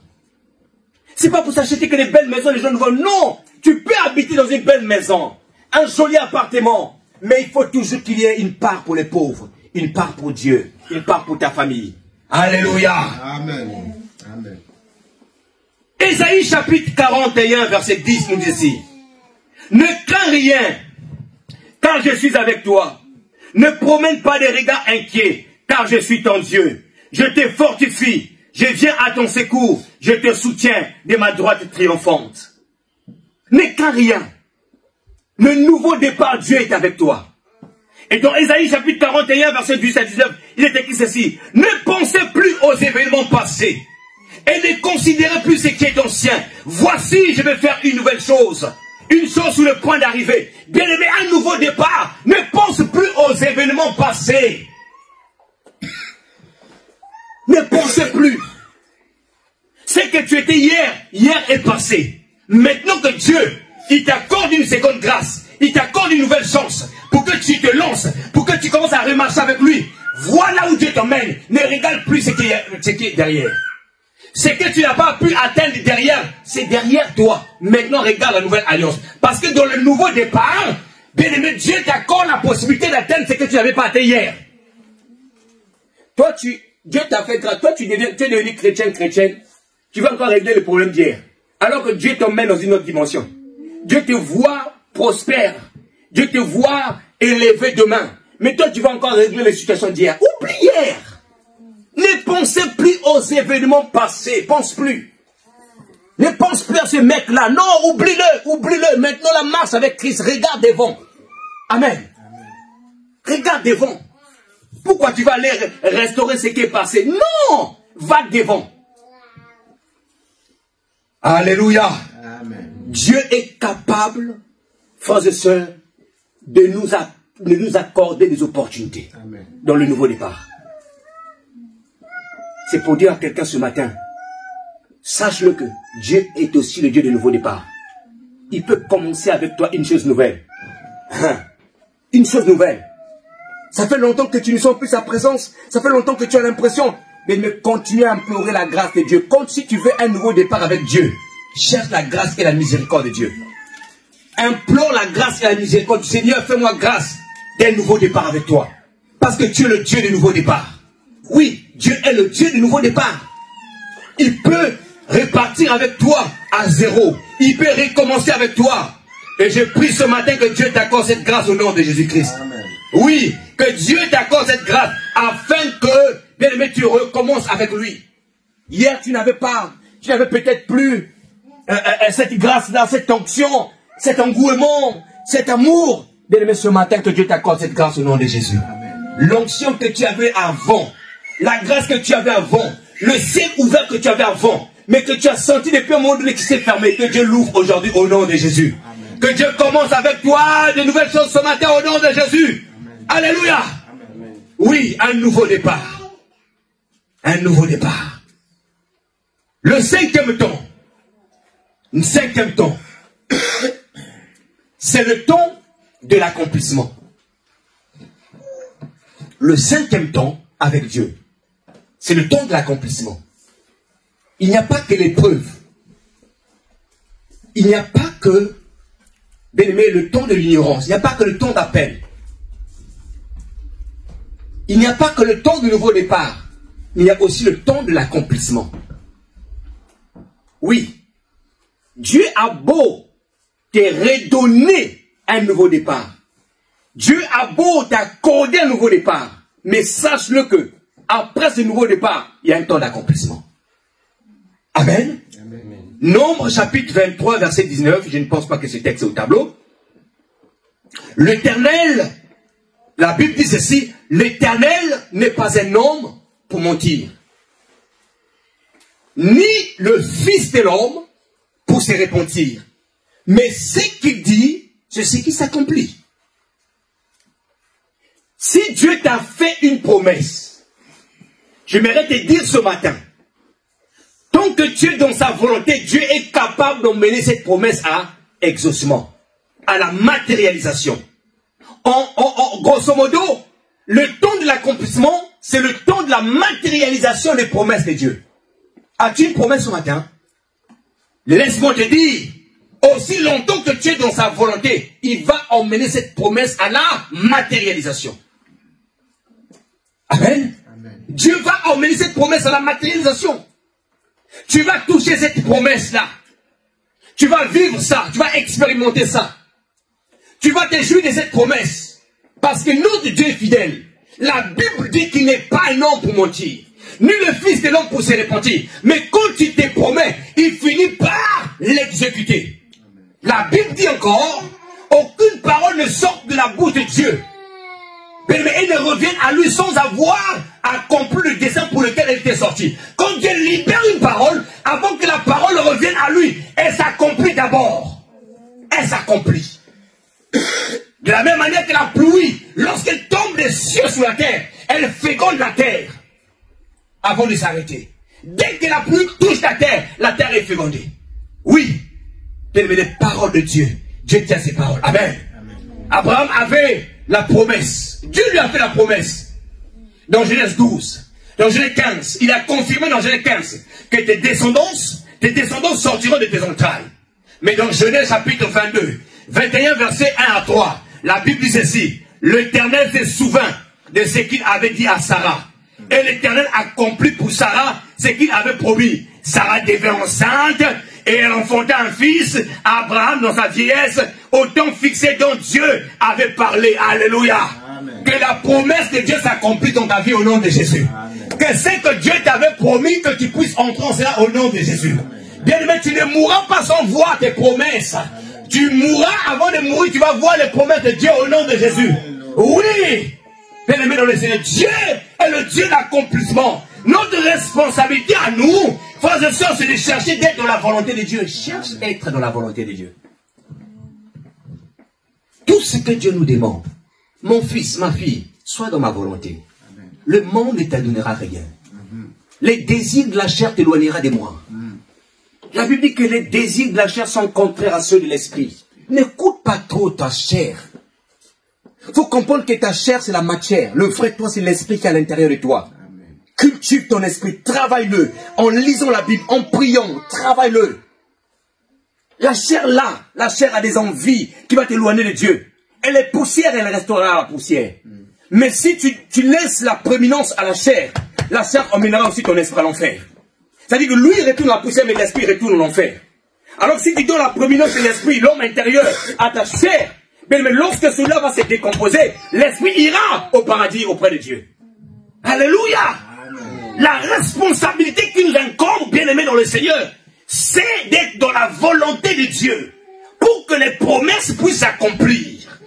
C'est pas pour s'acheter que des belles maisons, les gens nous voient. Non. Tu peux habiter dans une belle maison, un joli appartement. Mais il faut toujours qu'il y ait une part pour les pauvres, une part pour Dieu, une part pour ta famille. Alléluia. Amen. Amen. Ésaïe chapitre 41, verset 10 nous dit ici. Ne crains rien, car je suis avec toi. Ne promène pas des regards inquiets, car je suis ton Dieu. Je te fortifie, je viens à ton secours, je te soutiens de ma droite triomphante. Ne crains rien. Le nouveau départ, Dieu est avec toi. Et dans Ésaïe chapitre 41, verset 18 à 19, il est écrit ceci. Ne pensez plus aux événements passés. Et ne considérez plus ce qui est ancien. Voici, je vais faire une nouvelle chose. Une chose sur le point d'arriver. Bien-aimé, un nouveau départ. Ne pense plus aux événements passés. Ne pensez plus. Ce que tu étais hier est passé. Maintenant que Dieu, il t'accorde une seconde grâce, il t'accorde une nouvelle chance pour que tu te lances, pour que tu commences à remarcher avec lui. Voilà où Dieu t'emmène. Ne regarde plus ce qui est derrière. Ce que tu n'as pas pu atteindre derrière, c'est derrière toi. Maintenant, regarde la nouvelle alliance. Parce que dans le nouveau départ, bien aimé, Dieu t'accorde la possibilité d'atteindre ce que tu n'avais pas atteint hier. Toi, Dieu t'a fait grâce. Toi, tu es devenu chrétienne. Tu vas encore régler le problème d'hier. Alors que Dieu t'emmène dans une autre dimension. Dieu te voit prospère. Dieu te voit élevé demain. Mais toi, tu vas encore régler les situations d'hier. Oublie hier. Ne pensez plus aux événements passés. Pense plus. Ne pense plus à ce mec-là. Non, oublie-le. Oublie-le. Maintenant, la marche avec Christ. Regarde devant. Amen. Regarde devant. Pourquoi tu vas aller restaurer ce qui est passé? Non. Va devant. Alléluia. Amen. Dieu est capable, frères et sœurs, de nous accorder des opportunités. Amen. Dans le nouveau départ. C'est pour dire à quelqu'un ce matin, sache-le que Dieu est aussi le Dieu de nouveau départ. Il peut commencer avec toi une chose nouvelle. Une chose nouvelle. Ça fait longtemps que tu ne sens plus sa présence. Ça fait longtemps que tu as l'impression de continuer à implorer la grâce de Dieu. Comme si tu veux un nouveau départ avec Dieu. Cherche la grâce et la miséricorde de Dieu. Implore la grâce et la miséricorde du Seigneur. Fais-moi grâce d'un nouveau départ avec toi. Parce que tu es le Dieu du nouveau départ. Oui, Dieu est le Dieu du nouveau départ. Il peut repartir avec toi à zéro. Il peut recommencer avec toi. Et je prie ce matin que Dieu t'accorde cette grâce au nom de Jésus-Christ. Oui, que Dieu t'accorde cette grâce afin que, bien aimé, tu recommences avec lui. Hier, tu n'avais peut-être plus cette grâce-là, cette onction, cet engouement, cet amour. Bien aimé, ce matin, que Dieu t'accorde cette grâce au nom de Jésus. L'onction que tu avais avant, la grâce que tu avais avant, le ciel ouvert que tu avais avant, mais que tu as senti depuis un moment donné qui s'est fermé, que Dieu l'ouvre aujourd'hui au nom de Jésus. Amen. Que Dieu commence avec toi de nouvelles choses ce matin au nom de Jésus. Amen. Alléluia. Amen. Oui, un nouveau départ. Un nouveau départ. Le cinquième temps, c'est le temps de l'accomplissement. Le cinquième temps avec Dieu, c'est le temps de l'accomplissement. Il n'y a pas que l'épreuve. Il n'y a pas que, bien aimé, le temps de l'ignorance. Il n'y a pas que le temps d'appel. Il n'y a pas que le temps du nouveau départ. Il y a aussi le temps de l'accomplissement. Oui, Dieu a beau te redonner un nouveau départ. Dieu a beau t'accorder un nouveau départ. Mais sache-le que, après ce nouveau départ, il y a un temps d'accomplissement. Amen. Amen. Nombre chapitre 23, verset 19, je ne pense pas que ce texte est au tableau. L'Éternel, la Bible dit ceci, l'Éternel n'est pas un homme pour mentir, ni le Fils de l'homme pour se repentir. Mais ce qu'il dit, c'est ce qui s'accomplit. Si Dieu t'a fait une promesse, j'aimerais te dire ce matin, tant que tu es dans sa volonté, Dieu est capable d'emmener cette promesse à exaucement, à la matérialisation. Grosso modo, le temps de l'accomplissement, c'est le temps de la matérialisation des promesses de Dieu. As-tu une promesse ce matin? Laisse-moi te dire, aussi longtemps que tu es dans sa volonté, il va emmener cette promesse à la matérialisation. Amen. Amen. Dieu va emmener cette promesse à la matérialisation. Tu vas toucher cette promesse-là. Tu vas vivre ça. Tu vas expérimenter ça. Tu vas te jouir de cette promesse. Parce que notre Dieu est fidèle. La Bible dit qu'il n'est pas un homme pour mentir, ni le Fils de l'homme pour se repentir. Mais quand il te promet, il finit par l'exécuter. La Bible dit encore, aucune parole ne sort de la bouche de Dieu. Mais elle ne revient à lui sans avoir accompli le dessein pour lequel elle était sortie. Quand Dieu libère une parole, avant que la parole revienne à lui, elle s'accomplit d'abord. Elle s'accomplit. De la même manière que la pluie, lorsqu'elle tombe des cieux sur la terre, elle féconde la terre avant de s'arrêter. Dès que la pluie touche la terre est fécondée. Oui, les paroles de Dieu. Dieu tient ses paroles. Amen. Amen. Abraham avait la promesse. Dieu lui a fait la promesse. Dans Genèse 12, dans Genèse 15, il a confirmé dans Genèse 15 que tes descendants sortiront de tes entrailles. Mais dans Genèse chapitre 22, 21 versets 1 à 3, la Bible dit ceci, l'Éternel se souvint de ce qu'il avait dit à Sarah. Et l'Éternel accomplit pour Sarah ce qu'il avait promis. Sarah devint enceinte et elle enfanta un fils à Abraham dans sa vieillesse, au temps fixé dont Dieu avait parlé. Alléluia. Amen. Que la promesse de Dieu s'accomplisse dans ta vie au nom de Jésus. Amen. Que c'est que Dieu t'avait promis que tu puisses entrer en cela au nom de Jésus. Bien aimé, tu ne mourras pas sans voir tes promesses. Amen. Tu mourras avant de mourir, tu vas voir les promesses de Dieu au nom de Jésus. Amen. Oui. Bien aimé dans le Seigneur, Dieu est le Dieu d'accomplissement. Notre responsabilité à nous, frères et sœurs, c'est de chercher d'être dans la volonté de Dieu. Cherche à être dans la volonté de Dieu. Tout ce que Dieu nous demande, mon fils, ma fille, sois dans ma volonté. Amen. Le monde ne t'adonnera rien. Les désirs de la chair t'éloignera de moi. La Bible dit que les désirs de la chair sont contraires à ceux de l'esprit. N'écoute pas trop ta chair. Il faut comprendre que ta chair, c'est la matière. Le vrai toi, c'est l'esprit qui est à l'intérieur de toi. Amen. Cultive ton esprit, travaille-le. En lisant la Bible, en priant, travaille-le. La chair là, la chair a des envies qui vont t'éloigner de Dieu. Elle est poussière, elle restera la poussière. Mais si tu laisses la prééminence à la chair emmènera aussi ton esprit à l'enfer. C'est-à-dire que lui retourne la poussière, mais l'esprit retourne l'enfer. Alors si tu donnes la prééminence de l'esprit, l'homme intérieur, à ta chair, mais lorsque cela va se décomposer, l'esprit ira au paradis auprès de Dieu. Alléluia. Amen. La responsabilité qui nous incombe, bien aimé dans le Seigneur, c'est d'être dans la volonté de Dieu pour que les promesses puissent s'accomplir.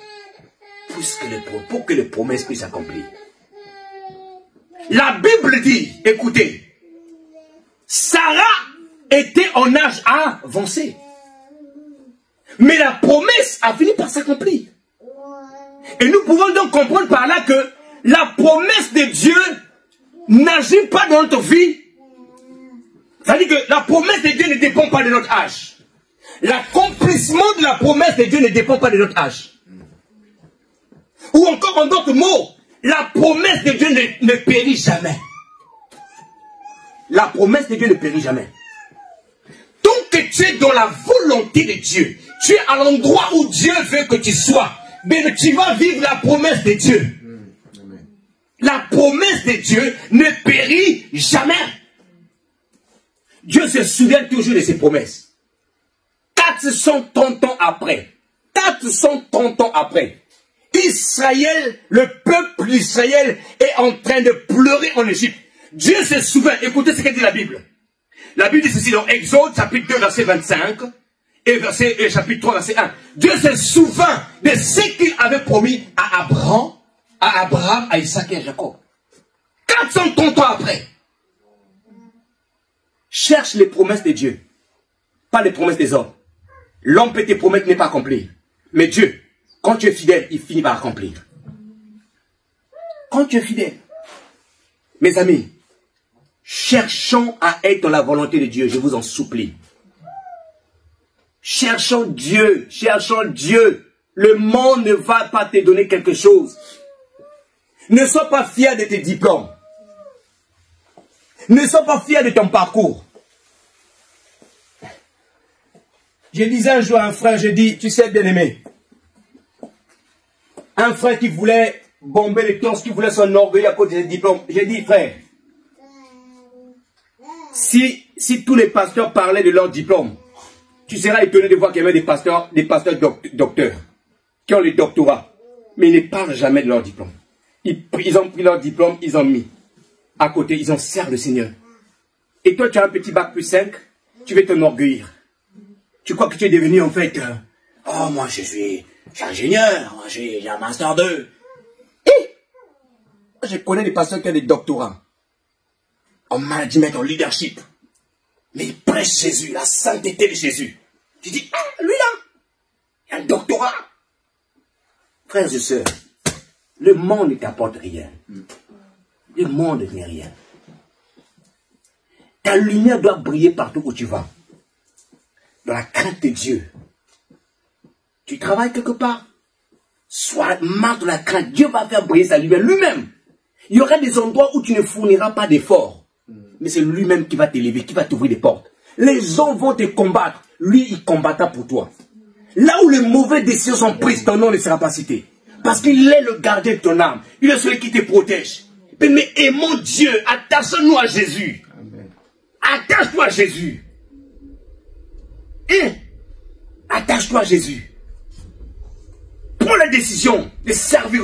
Pour que les promesses puissent s'accomplir. La Bible dit, écoutez, Sarah était en âge avancé. Mais la promesse a fini par s'accomplir. Et nous pouvons donc comprendre par là que la promesse de Dieu n'agit pas dans notre vie, ça veut dire que la promesse de Dieu ne dépend pas de notre âge. L'accomplissement de la promesse de Dieu ne dépend pas de notre âge. Ou encore en d'autres mots, la promesse de Dieu ne périt jamais. La promesse de Dieu ne périt jamais. Tant que tu es dans la volonté de Dieu, tu es à l'endroit où Dieu veut que tu sois, mais tu vas vivre la promesse de Dieu. La promesse de Dieu ne périt jamais. Dieu se souvient toujours de ses promesses. 430 ans après, 430 ans après, Israël, le peuple d'Israël est en train de pleurer en Égypte. Dieu se souvient, écoutez ce que dit la Bible. La Bible dit ceci dans Exode, chapitre 2, verset 25, et chapitre 3, verset 1. Dieu se souvient de ce qu'il avait promis à Abraham, à Isaac et à Jacob. 430 ans après. Cherche les promesses de Dieu, pas les promesses des hommes. L'homme peut te promettre, n'est pas accomplir. Mais Dieu, quand tu es fidèle, il finit par accomplir. Quand tu es fidèle. Mes amis, cherchons à être dans la volonté de Dieu, je vous en supplie. Cherchons Dieu, cherchons Dieu. Le monde ne va pas te donner quelque chose. Ne sois pas fier de tes diplômes. Ne sois pas fier de ton parcours. Je disais un jour à un frère, je dis, tu sais bien aimé, un frère qui voulait bomber les torses, qui voulait son orgueil à cause de ses diplômes. J'ai dit, frère, si tous les pasteurs parlaient de leur diplôme, tu seras étonné de voir qu'il y avait des pasteurs docteurs, qui ont les doctorats, mais ils ne parlent jamais de leur diplôme. Ils ont pris leur diplôme, ils ont mis à côté, ils ont servi le Seigneur. Et toi, tu as un petit bac plus 5, tu veux t'enorgueillir. Tu crois que tu es devenu en fait, oh moi je suis ingénieur, moi j'ai un master 2. Et je connais des pasteurs qui ont des doctorats en management, en leadership. Mais ils prêchent Jésus, la sainteté de Jésus. Tu dis, ah, lui là, il a un doctorat. Frères et sœurs, le monde ne t'apporte rien. Le monde n'est rien. Ta lumière doit briller partout où tu vas. Dans la crainte de Dieu. Tu travailles quelque part. Sois marre de la crainte. Dieu va faire briller sa lumière lui-même. Il y aura des endroits où tu ne fourniras pas d'efforts. Mais c'est lui-même qui va t'élever, qui va t'ouvrir des portes. Les gens vont te combattre. Lui, il combattra pour toi. Là où les mauvaises décisions sont prises, ton nom ne sera pas cité. Parce qu'il est le gardien de ton âme. Il est celui qui te protège. Mais aimons Dieu. Attachons-nous à Jésus. Attache-toi à Jésus. Et attache-toi à Jésus. Prends la décision de servir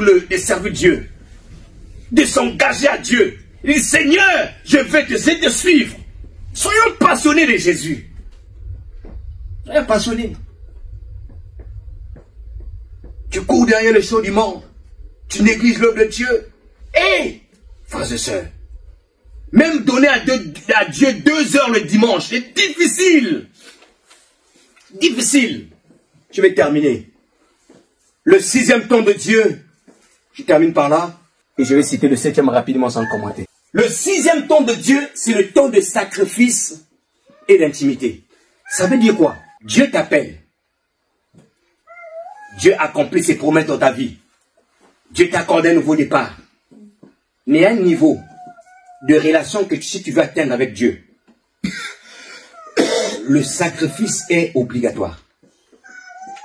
Dieu. De s'engager à Dieu. Il dit, Seigneur, je vais te suivre. Soyons passionnés de Jésus. Soyons passionnés. Tu cours derrière les choses du monde. Tu négliges l'œuvre de Dieu. Et, frères et sœurs, même donner à Dieu 2 heures le dimanche, c'est difficile. Difficile. Je vais terminer. Le 6e temps de Dieu, je termine par là, et je vais citer le 7e rapidement sans commenter. Le 6e temps de Dieu, c'est le temps de sacrifice et d'intimité. Ça veut dire quoi? Dieu t'appelle. Dieu accomplit ses promesses dans ta vie. Dieu t'accorde un nouveau départ. Mais un niveau de relation que si tu veux atteindre avec Dieu, le sacrifice est obligatoire.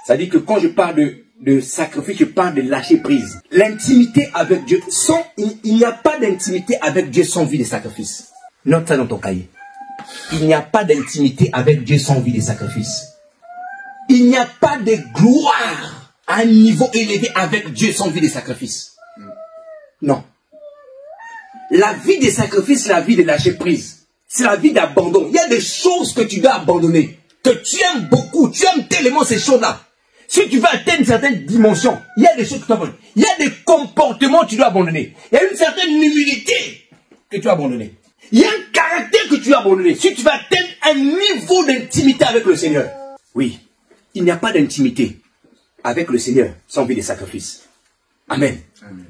Ça dit que quand je parle de sacrifice, je parle de lâcher prise. L'intimité avec Dieu, il n'y a pas d'intimité avec Dieu sans vie de sacrifice. Note ça dans ton cahier. Il n'y a pas d'intimité avec Dieu sans vie de sacrifice. Il n'y a pas de gloire à un niveau élevé avec Dieu sans vie de sacrifice. Non. La vie des sacrifices, c'est la vie de lâcher prise. C'est la vie d'abandon. Il y a des choses que tu dois abandonner. Que tu aimes beaucoup. Tu aimes tellement ces choses-là. Si tu veux atteindre une certaine dimension, il y a des choses que tu dois abandonner. Il y a des comportements que tu dois abandonner. Il y a une certaine humilité que tu dois abandonner. Il y a un caractère que tu dois abandonner. Si tu veux atteindre un niveau d'intimité avec le Seigneur. Oui, il n'y a pas d'intimité avec le Seigneur sans vie de sacrifice. Amen. Amen.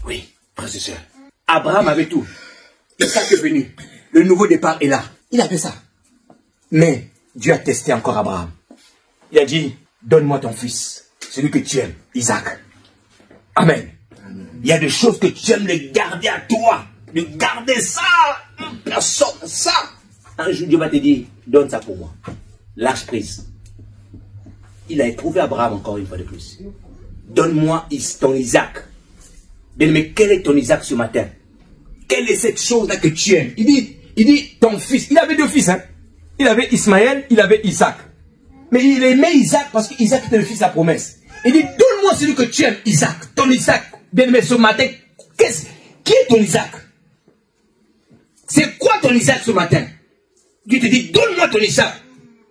Oui, frères et sœurs. Abraham avait tout. Isaac est venu. Le nouveau départ est là. Il a fait ça. Mais Dieu a testé encore Abraham. Il a dit, donne-moi ton fils, celui que tu aimes, Isaac. Amen. Il y a des choses que tu aimes les garder à toi. De garder ça. Personne, ça. Un jour, Dieu va te dire, donne ça pour moi. Lâche prise. Il a éprouvé Abraham encore une fois de plus. Donne-moi ton Isaac. Mais quel est ton Isaac ce matin? Quelle est cette chose-là que tu aimes? Il dit, ton fils. Il avait deux fils, hein. Il avait Ismaël, il avait Isaac. Mais il aimait Isaac parce qu'Isaac était le fils de la promesse. Il dit, donne-moi celui que tu aimes, Isaac. Ton Isaac. Bien-aimé, ce matin, qui est ton Isaac? C'est quoi ton Isaac ce matin? Dieu te dit, donne-moi ton Isaac.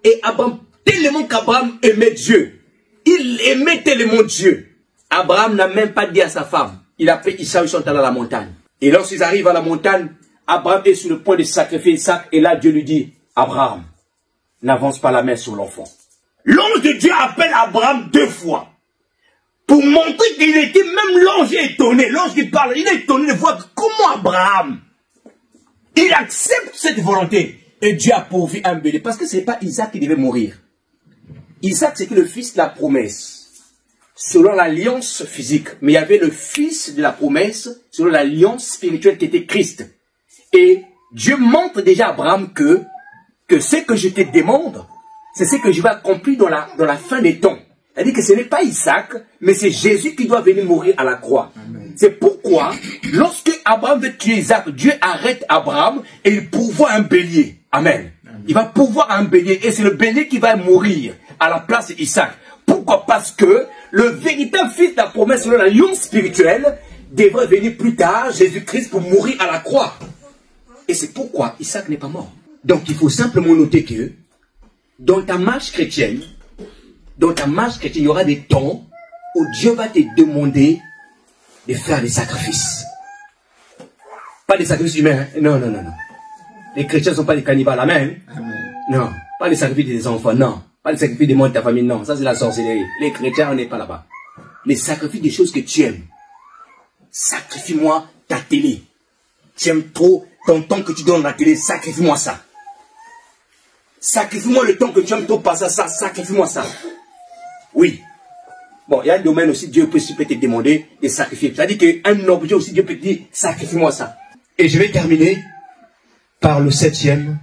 Et Abraham, tellement qu'Abraham aimait Dieu. Il aimait tellement Dieu. Abraham n'a même pas dit à sa femme. Il a pris Isaac, ils sont allés à la montagne. Et lorsqu'ils arrivent à la montagne, Abraham est sur le point de sacrifier Isaac. Et là, Dieu lui dit, Abraham, n'avance pas la main sur l'enfant. L'ange de Dieu appelle Abraham 2 fois. Pour montrer qu'il était, même l'ange est étonné. L'ange qui parle, il est étonné de voir comment Abraham, il accepte cette volonté. Et Dieu a pourvu un bélier. Parce que ce n'est pas Isaac qui devait mourir. Isaac, c'était le fils de la promesse. Selon l'alliance physique. Mais il y avait le fils de la promesse, selon l'alliance spirituelle qui était Christ. Et Dieu montre déjà à Abraham que ce que je te demande, c'est ce que je vais accomplir dans la fin des temps. C'est-à-dire que ce n'est pas Isaac, mais c'est Jésus qui doit venir mourir à la croix. C'est pourquoi, lorsque Abraham veut tuer Isaac, Dieu arrête Abraham et il pourvoit un bélier. Amen. Il va pourvoir un bélier et c'est le bélier qui va mourir à la place d'Isaac. Pourquoi? Parce que le véritable fils de la promesse, selon l'alliance spirituelle, devrait venir plus tard, Jésus-Christ, pour mourir à la croix. Et c'est pourquoi Isaac n'est pas mort. Donc il faut simplement noter que dans ta marche chrétienne, il y aura des temps où Dieu va te demander de faire des sacrifices. Pas des sacrifices humains. Hein? Non. Les chrétiens ne sont pas des cannibales. Amen. Non. Pas les sacrifices des enfants. Non. Pas les sacrifices des membres de ta famille. Non. Ça, c'est la sorcellerie. Les chrétiens, on n'est pas là-bas. Les sacrifices des choses que tu aimes. Sacrifie-moi ta télé. Tu aimes trop ton temps que tu donnes à la télé. Sacrifie-moi ça. Sacrifie-moi le temps que tu aimes trop passer ça. Sacrifie-moi ça. Oui. Bon, il y a un domaine aussi, Dieu peut te demander de sacrifier. C'est-à-dire qu'un objet aussi, Dieu peut te dire, sacrifie-moi ça. Et je vais terminer par le 7e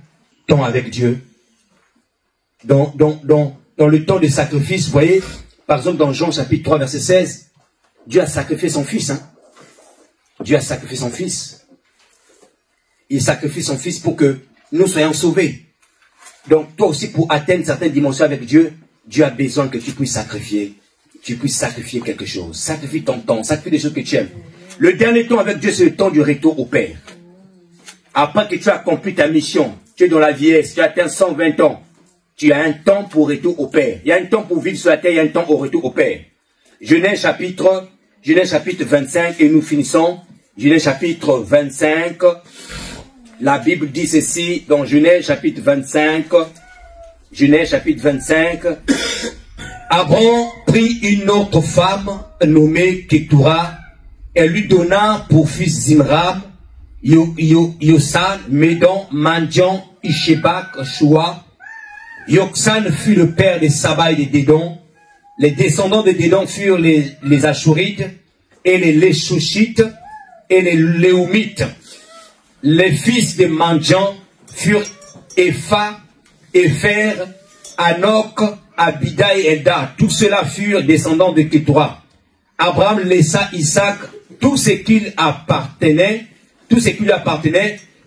temps avec Dieu. Dans le temps de sacrifice, vous voyez, par exemple dans Jean chapitre 3, verset 16, Dieu a sacrifié son fils. Hein? Dieu a sacrifié son fils. Il sacrifie son fils pour que nous soyons sauvés. Donc toi aussi, pour atteindre certaines dimensions avec Dieu, Dieu a besoin que tu puisses sacrifier. Tu puisses sacrifier quelque chose. Sacrifie ton temps. Sacrifie des choses que tu aimes. Le dernier temps avec Dieu, c'est le temps du retour au Père. Après que tu as accompli ta mission, tu es dans la vieillesse, tu as atteint 120 ans. Tu as un temps pour retour au Père. Il y a un temps pour vivre sur la terre, il y a un temps au retour au Père. Genèse chapitre 25, et nous finissons. Genèse chapitre 25. La Bible dit ceci dans Genèse chapitre 25. Genèse chapitre 25. Abraham prit une autre femme nommée Ketura. Elle lui donna pour fils Zimram, Yosan, Médon, Mandian, Ishebak, Shua. Yoksan fut le père des Saba et des Dédon. Les descendants de Dédon furent les Ashurites et les Léchouchites et les Léumites. Les fils de Mandian furent Epha, Epher, Anok, Abida et Elda. Tous ceux-là furent descendants de Ketura. Abraham laissa Isaac tout ce qui lui appartenait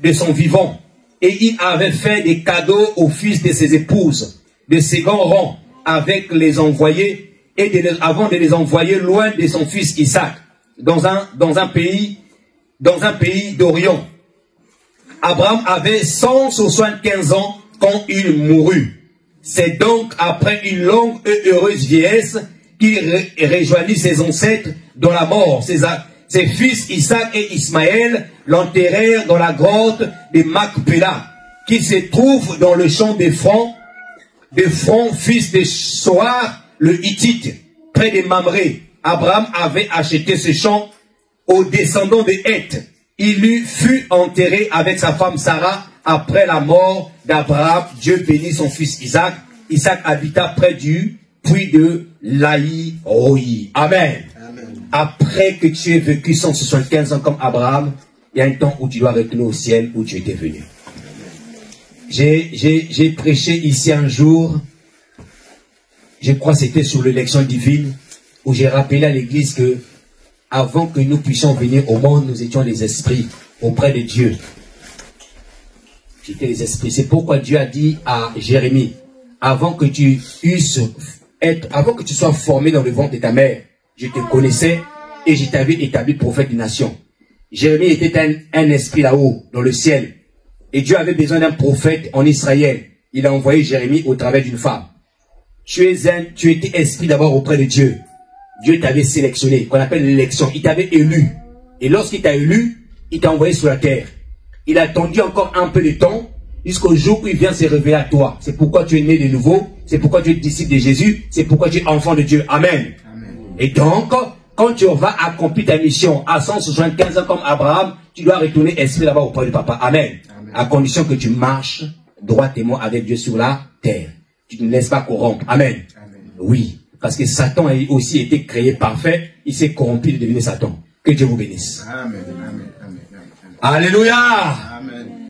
de son vivant. Et il avait fait des cadeaux aux fils de ses épouses, de second rang, avec les envoyés, avant de les envoyer loin de son fils Isaac, dans un pays d'Orient. Abraham avait 175 ans quand il mourut. C'est donc après une longue et heureuse vieillesse qu'il rejoignit ses ancêtres dans la mort. Ses fils Isaac et Ismaël l'enterrèrent dans la grotte de Macpéla, qui se trouve dans le champ d'Ephron, fils de Soar, le Hittite, près de Mamré. Abraham avait acheté ce champ aux descendants de Heth, il fut enterré avec sa femme Sarah après la mort d'Abraham. Dieu bénit son fils Isaac. Isaac habita près du puits de Laï-Roi. Amen. Amen. Après que tu aies vécu 175 ans comme Abraham, il y a un temps où tu dois retourner au ciel où tu étais venu. J'ai prêché ici un jour, je crois que c'était sur l'élection divine, où j'ai rappelé à l'église que avant que nous puissions venir au monde, nous étions des esprits auprès de Dieu. J'étais des esprits. C'est pourquoi Dieu a dit à Jérémie, avant que tu sois formé dans le ventre de ta mère, je te connaissais et je t'avais établi prophète des nations. Jérémie était un esprit là-haut, dans le ciel. Et Dieu avait besoin d'un prophète en Israël. Il a envoyé Jérémie au travers d'une femme. Tu étais esprit d'abord auprès de Dieu. Dieu t'avait sélectionné, qu'on appelle l'élection. Il t'avait élu. Et lorsqu'il t'a élu, il t'a envoyé sur la terre. Il a attendu encore un peu de temps, jusqu'au jour où il vient se révéler à toi. C'est pourquoi tu es né de nouveau. C'est pourquoi tu es disciple de Jésus. C'est pourquoi tu es enfant de Dieu. Amen. Amen. Et donc, quand tu vas accomplir ta mission à 175 ans comme Abraham, tu dois retourner esprit là-bas auprès du Papa. Amen. Amen. À condition que tu marches droitement avec Dieu sur la terre. Tu ne laisses pas corrompre. Amen. Amen. Oui. Parce que Satan a aussi été créé parfait. Il s'est corrompu de devenir Satan. Que Dieu vous bénisse. Amen. Amen. Amen. Amen. Alléluia. Amen.